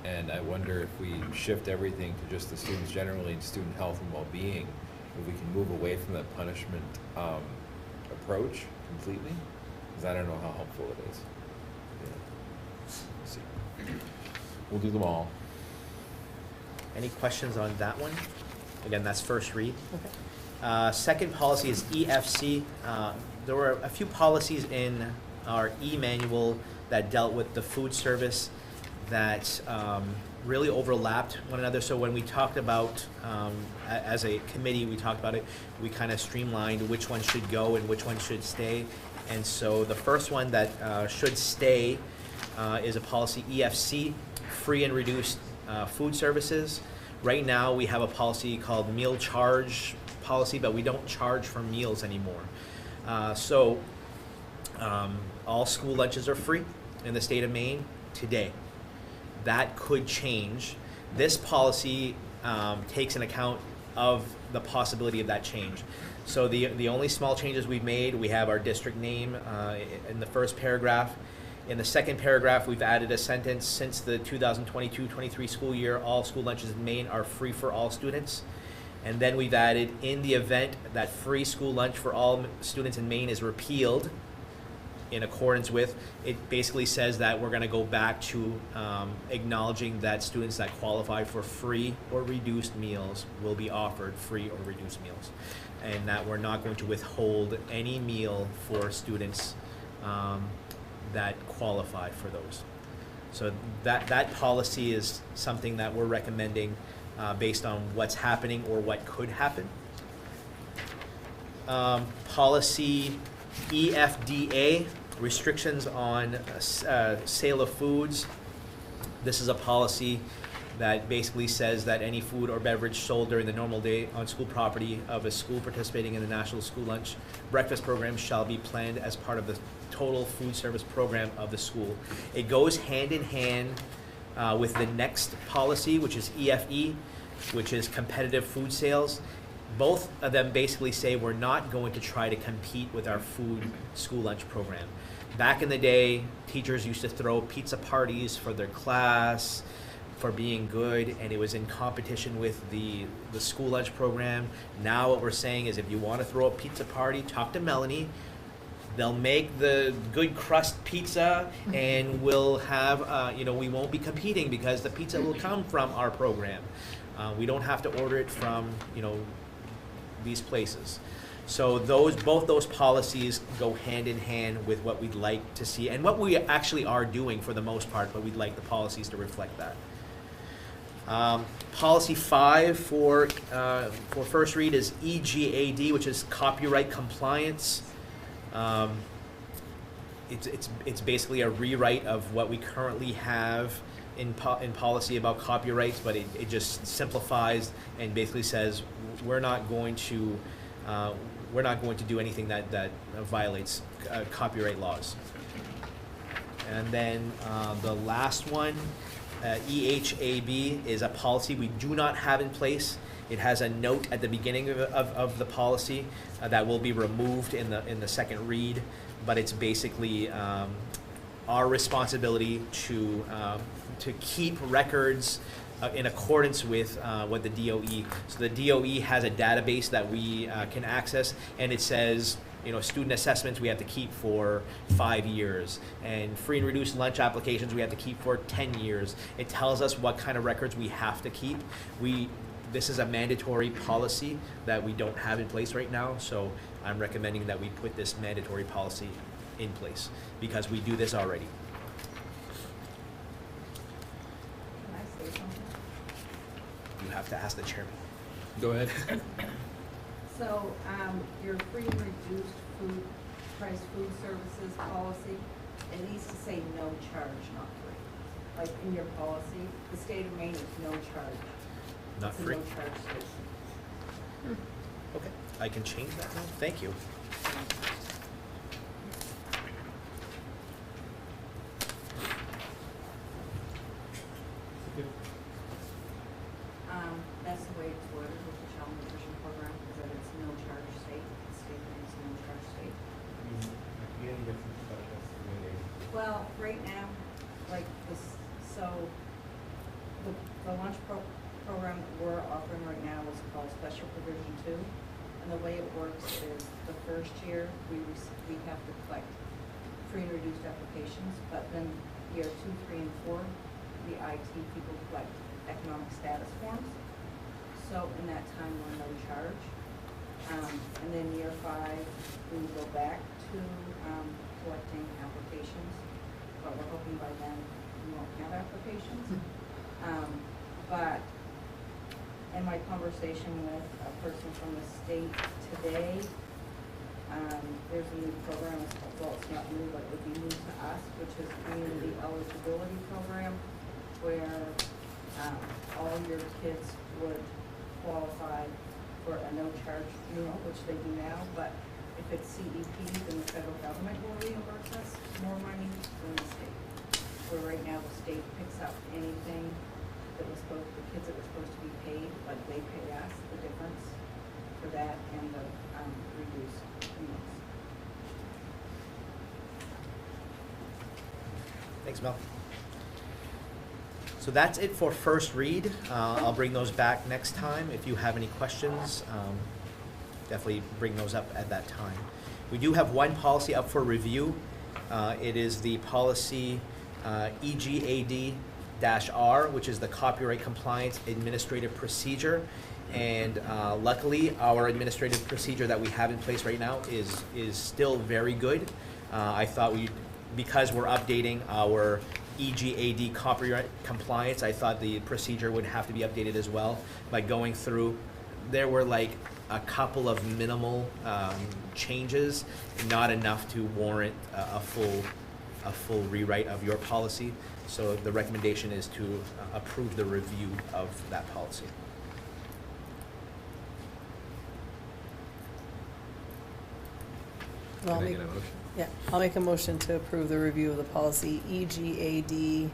And I wonder if we shift everything to just the students generally and student health and well-being, if we can move away from that punishment approach completely, because I don't know how helpful it is. Yeah. We'll see. We'll do them all. Any questions on that one? Again, that's first read. Okay. Second policy is EFC. There were a few policies in our e-manual that dealt with the food service that really overlapped one another. So when we talked about, as a committee, we talked about it, we kind of streamlined which one should go and which one should stay. And so the first one that should stay is a policy EFC, free and reduced food services. Right now we have a policy called meal charge policy, but we don't charge for meals anymore. All school lunches are free in the state of Maine today. That could change. This policy takes an account of the possibility of that change. So the only small changes we've made, we have our district name in the first paragraph. In the second paragraph, we've added a sentence: since the 2022-23 school year, all school lunches in Maine are free for all students. And then we've added, in the event that free school lunch for all students in Maine is repealed, in accordance with, it basically says that we're going to go back to acknowledging that students that qualify for free or reduced meals will be offered free or reduced meals, and that we're not going to withhold any meal for students that qualify for those. So that policy is something that we're recommending based on what's happening or what could happen. Policy EFDA, restrictions on sale of foods. This is a policy that basically says that any food or beverage sold during the normal day on school property of a school participating in the National School Lunch Breakfast Program shall be planned as part of the total food service program of the school. It goes hand in hand with the next policy, which is EFE, which is competitive food sales. Both of them basically say we're not going to try to compete with our food school lunch program. Back in the day, teachers used to throw pizza parties for their class, for being good, and it was in competition with the school lunch program. Now what we're saying is if you want to throw a pizza party, talk to Melanie. They'll make the good crust pizza, and we'll have, we won't be competing because the pizza will come from our program. We don't have to order it from, these places. So both those policies go hand in hand with what we'd like to see, and what we actually are doing for the most part, but we'd like the policies to reflect that. Policy 5 for first read is EGAD, which is copyright compliance. It's basically a rewrite of what we currently have in policy about copyrights, but it just simplifies and basically says we're not going to do anything that violates copyright laws. And then the last one, EHAB, is a policy we do not have in place. It has a note at the beginning of the policy that will be removed in the second read, but it's basically our responsibility to keep records in accordance with what the DOE. So the DOE has a database that we can access, and it says, student assessments we have to keep for 5 years, and free and reduced lunch applications we have to keep for 10 years. It tells us what kind of records we have to keep. This is a mandatory policy that we don't have in place right now, so I'm recommending that we put this mandatory policy in place because we do this already. Can I say something? You have to ask the chairman. Go ahead. So, your free and reduced food services policy, it needs to say no charge, not free. Like in your policy, the state of Maine is no charge. Not It's a free? no charge station. Okay, I can change that now. Thank you. That's the way it's worded with the child nutrition program, is that it's no charge state, the state is no charge state. Well, right now, like this, so the lunch program that we're offering right now is called Special Provision 2. And the way it works is the first year, we have to collect free and reduced applications, but then year 2, 3, and 4, the IT people collect economic status forms. So in that time, we're no charge. And then year 5, we will go back to collecting applications, but we're hoping by then we won't have applications. But in my conversation with a person from the state today, there's a new program, well, it's not new, but it would be new to us, which is community eligibility program, where all your kids would qualify for a no-charge meal, which they do now, but if it's CEP, then the federal government will reimburse us more money than the state. Where right now the state picks up anything that was the kids that were supposed to be paid, but they pay us the difference for that and the reduced meals. Thanks, Mel. So that's it for first read. I'll bring those back next time. If you have any questions, definitely bring those up at that time. We do have one policy up for review. It is the policy EGAD-R, which is the Copyright Compliance Administrative Procedure. And luckily, our administrative procedure that we have in place right now is still very good. I thought because we're updating our EGAD copyright compliance, I thought the procedure would have to be updated as well. By going through, there were like a couple of minimal changes, not enough to warrant a full rewrite of your policy. So the recommendation is to approve the review of that policy. Well, I'll Can I make, get a motion? yeah, I'll make a motion to approve the review of the policy EGAD-R.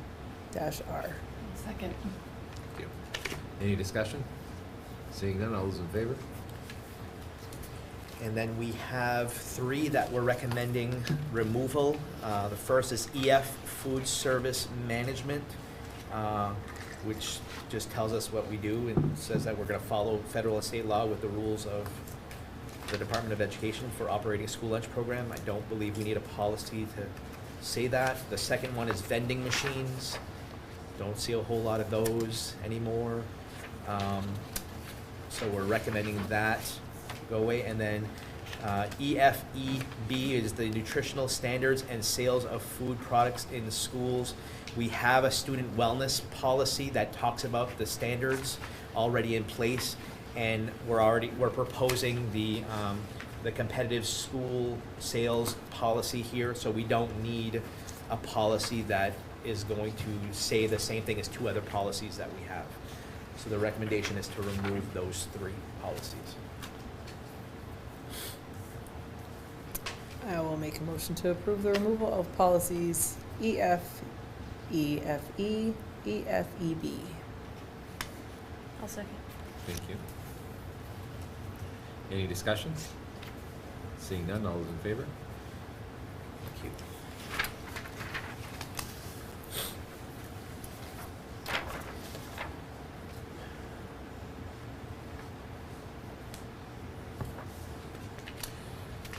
Second. Thank you. Any discussion? Seeing none, all those in favor? And then we have 3 that we're recommending removal. The first is EF, Food Service Management, which just tells us what we do and says that we're gonna follow federal and state law with the rules of the Department of Education for operating a school lunch program. I don't believe we need a policy to say that. The second one is vending machines. Don't see a whole lot of those anymore. So we're recommending that go away. And then EFEB is the nutritional standards and sales of food products in schools. We have a student wellness policy that talks about the standards already in place, and we're proposing the competitive school sales policy here, so we don't need a policy that is going to say the same thing as 2 other policies that we have. So the recommendation is to remove those 3 policies. I will make a motion to approve the removal of policies EF, EFE, EFEB. I'll second. Thank you. Any discussion? Seeing none, all those in favor? Thank you.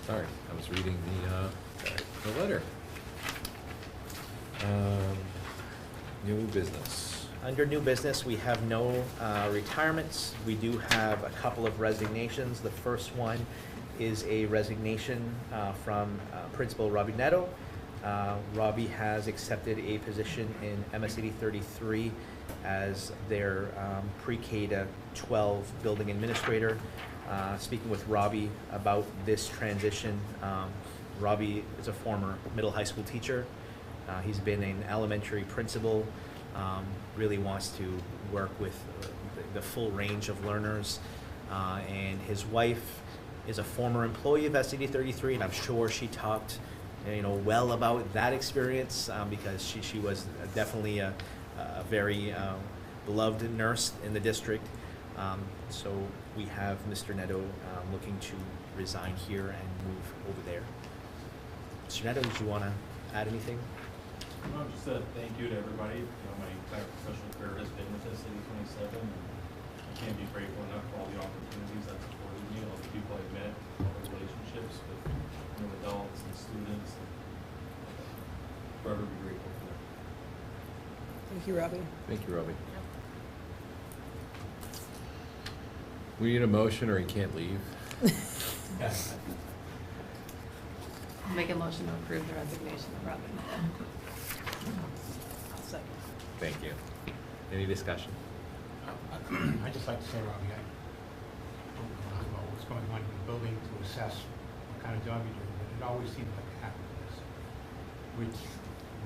Sorry, I was reading the letter. New business. Under new business, we have no retirements. We do have a couple of resignations. The first one is a resignation from Principal Robbie Netto. Robbie has accepted a position in MSAD 33 as their pre-K to 12 building administrator. Speaking with Robbie about this transition, Robbie is a former middle high school teacher. He's been an elementary principal, really wants to work with the full range of learners. And his wife is a former employee of SED 33, and I'm sure she talked, well about that experience, because she was definitely a very beloved nurse in the district. So we have Mr. Netto looking to resign here and move over there. Mr. Netto, did you want to add anything? No, just a thank you to everybody. My entire professional career has been with City 27, and I can't be grateful enough for all the opportunities that supported me, all the people I've met, all the relationships with adults and students, and forever be grateful for that. Thank you, Robbie. Thank you, Robbie. We need a motion or he can't leave. I'll make a motion to approve the resignation of Robin. I'll second. Thank you. Any discussion? I'd just like to say, Robbie, I don't know a lot about what's going on in the building to assess what kind of job you're doing, but it always seems like happiness, which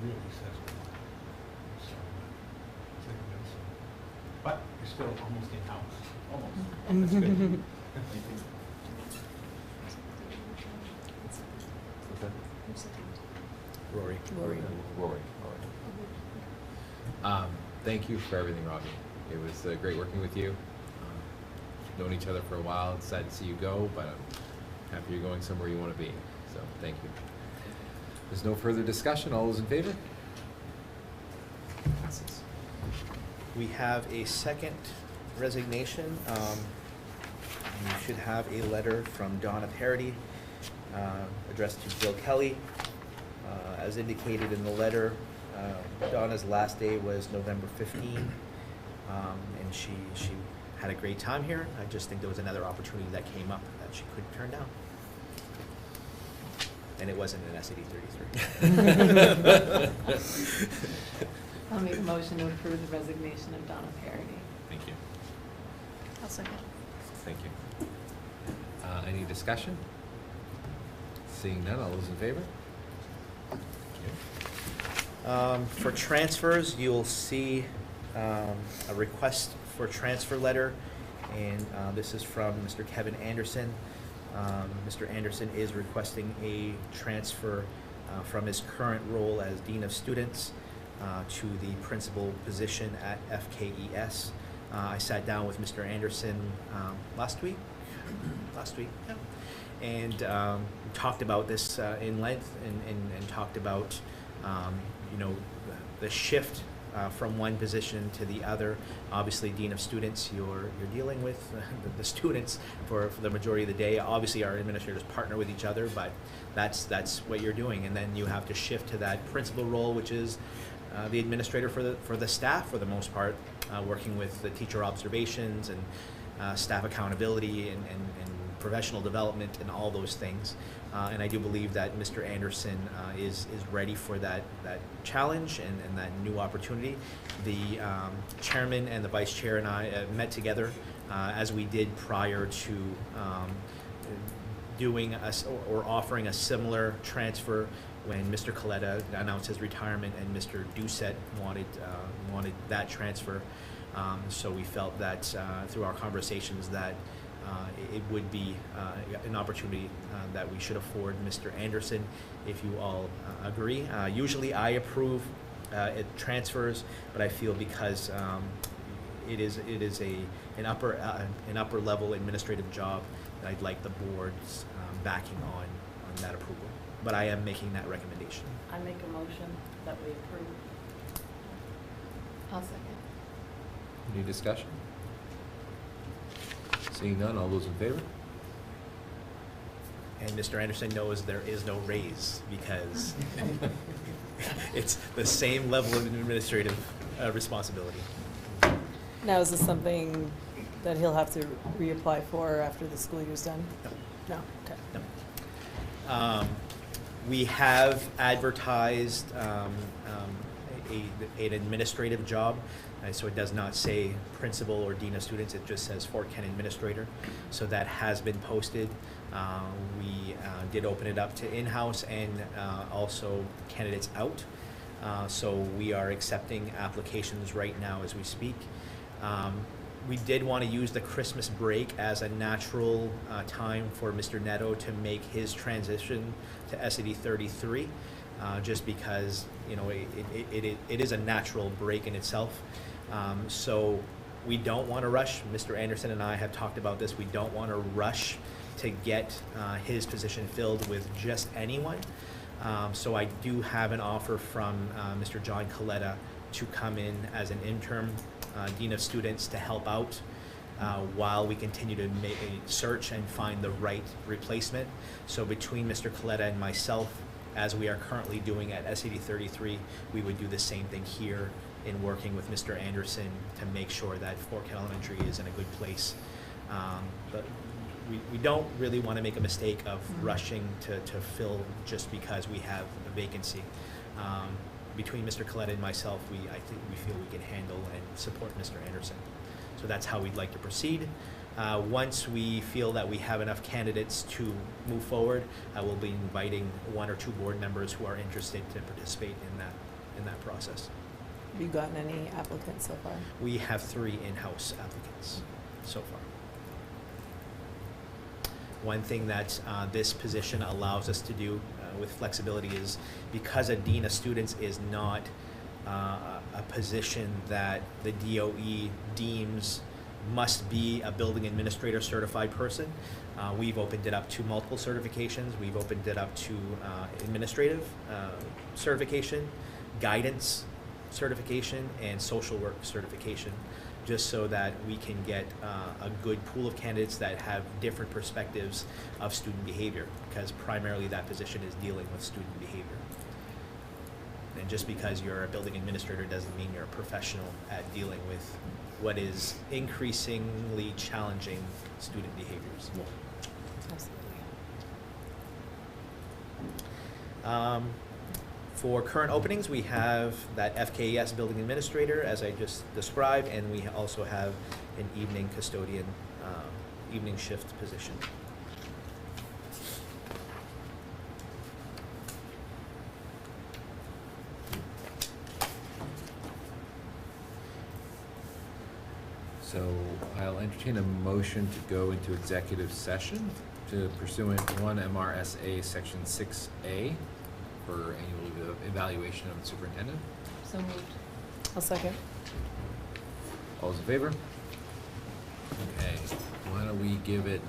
really says a lot. So, it's like that's, but you're still almost in-house. Almost. That's good. Thank you. Okay. Rory. Rory. Thank you for everything, Robbie. It was great working with you. Known each other for a while. It's sad to see you go, but I'm happy you're going somewhere you want to be. So thank you. There's no further discussion. All those in favor? Passes. We have a second resignation. You should have a letter from Donna Parody addressed to Bill Kelly. As indicated in the letter, Donna's last day was November 15, and she had a great time here. I just think there was another opportunity that came up that she couldn't turn down. and it wasn't an SAD 33. I'll make a motion to approve the resignation of Donna Parody. Thank you. I'll second. Thank you. Any discussion? Seeing none, all those in favor? Thank you. For transfers, you'll see a request for transfer letter, and this is from Mr. Kevin Anderson. Mr. Anderson is requesting a transfer from his current role as Dean of Students to the principal position at FKES. I sat down with Mr. Anderson last week, yeah, and talked about this in length and talked about you know, the shift from one position to the other. Obviously, Dean of Students, you're dealing with the students for the majority of the day. Obviously, our administrators partner with each other, but that's what you're doing. And then you have to shift to that principal role, which is the administrator for the staff for the most part, working with the teacher observations and staff accountability and professional development and all those things. And I do believe that Mr. Anderson is ready for that challenge and that new opportunity. The chairman and the vice chair and I met together as we did prior to doing or offering a similar transfer when Mr. Coletta announced his retirement and Mr. Doucette wanted that transfer. So we felt that through our conversations that it would be an opportunity that we should afford Mr. Anderson, if you all agree. Usually I approve transfers, but I feel because it is an upper level administrative job, that I'd like the board's backing on that approval. But I am making that recommendation. I make a motion that we approve. I'll second. Any discussion? Seeing none, all those in favor? And Mr. Anderson knows there is no raise because it's the same level of administrative responsibility. Now, is this something that he'll have to reapply for after the school year's done? No. No, okay. No. We have advertised an administrative job, so it does not say principal or dean of students, it just says Fort Kent administrator. So that has been posted. We did open it up to in-house and also candidates out. So we are accepting applications right now as we speak. We did want to use the Christmas break as a natural time for Mr. Neto to make his transition to SAD 33, just because, you know, it is a natural break in itself. So we don't want to rush. Mr. Anderson and I have talked about this. We don't want to rush to get his position filled with just anyone. So I do have an offer from Mr. John Coletta to come in as an interim Dean of Students to help out while we continue to make a search and find the right replacement. So between Mr. Coletta and myself, as we are currently doing at SAD 33, we would do the same thing here in working with Mr. Anderson to make sure that Fort Kent Elementary is in a good place. But we don't really want to make a mistake of rushing to fill just because we have a vacancy. Between Mr. Coletta and myself, I think we feel we can handle and support Mr. Anderson. So that's how we'd like to proceed. Once we feel that we have enough candidates to move forward, I will be inviting 1 or 2 board members who are interested to participate in that process. Have you gotten any applicants so far? We have 3 in-house applicants so far. One thing that this position allows us to do with flexibility is because a Dean of Students is not a position that the DOE deems must be a building administrator certified person. We've opened it up to multiple certifications. We've opened it up to administrative certification, guidance certification, and social work certification, just so that we can get a good pool of candidates that have different perspectives of student behavior, because primarily that position is dealing with student behavior. And just because you're a building administrator doesn't mean you're a professional at dealing with what is increasingly challenging student behaviors. Absolutely. For current openings, we have that FKES building administrator, as I just described, and we also have an evening custodian, evening shift position. So I'll entertain a motion to go into executive session to pursuant 1 MRSA Section 6A for annual evaluation of the superintendent. So moved. I'll second. All those in favor? Okay, why don't we give it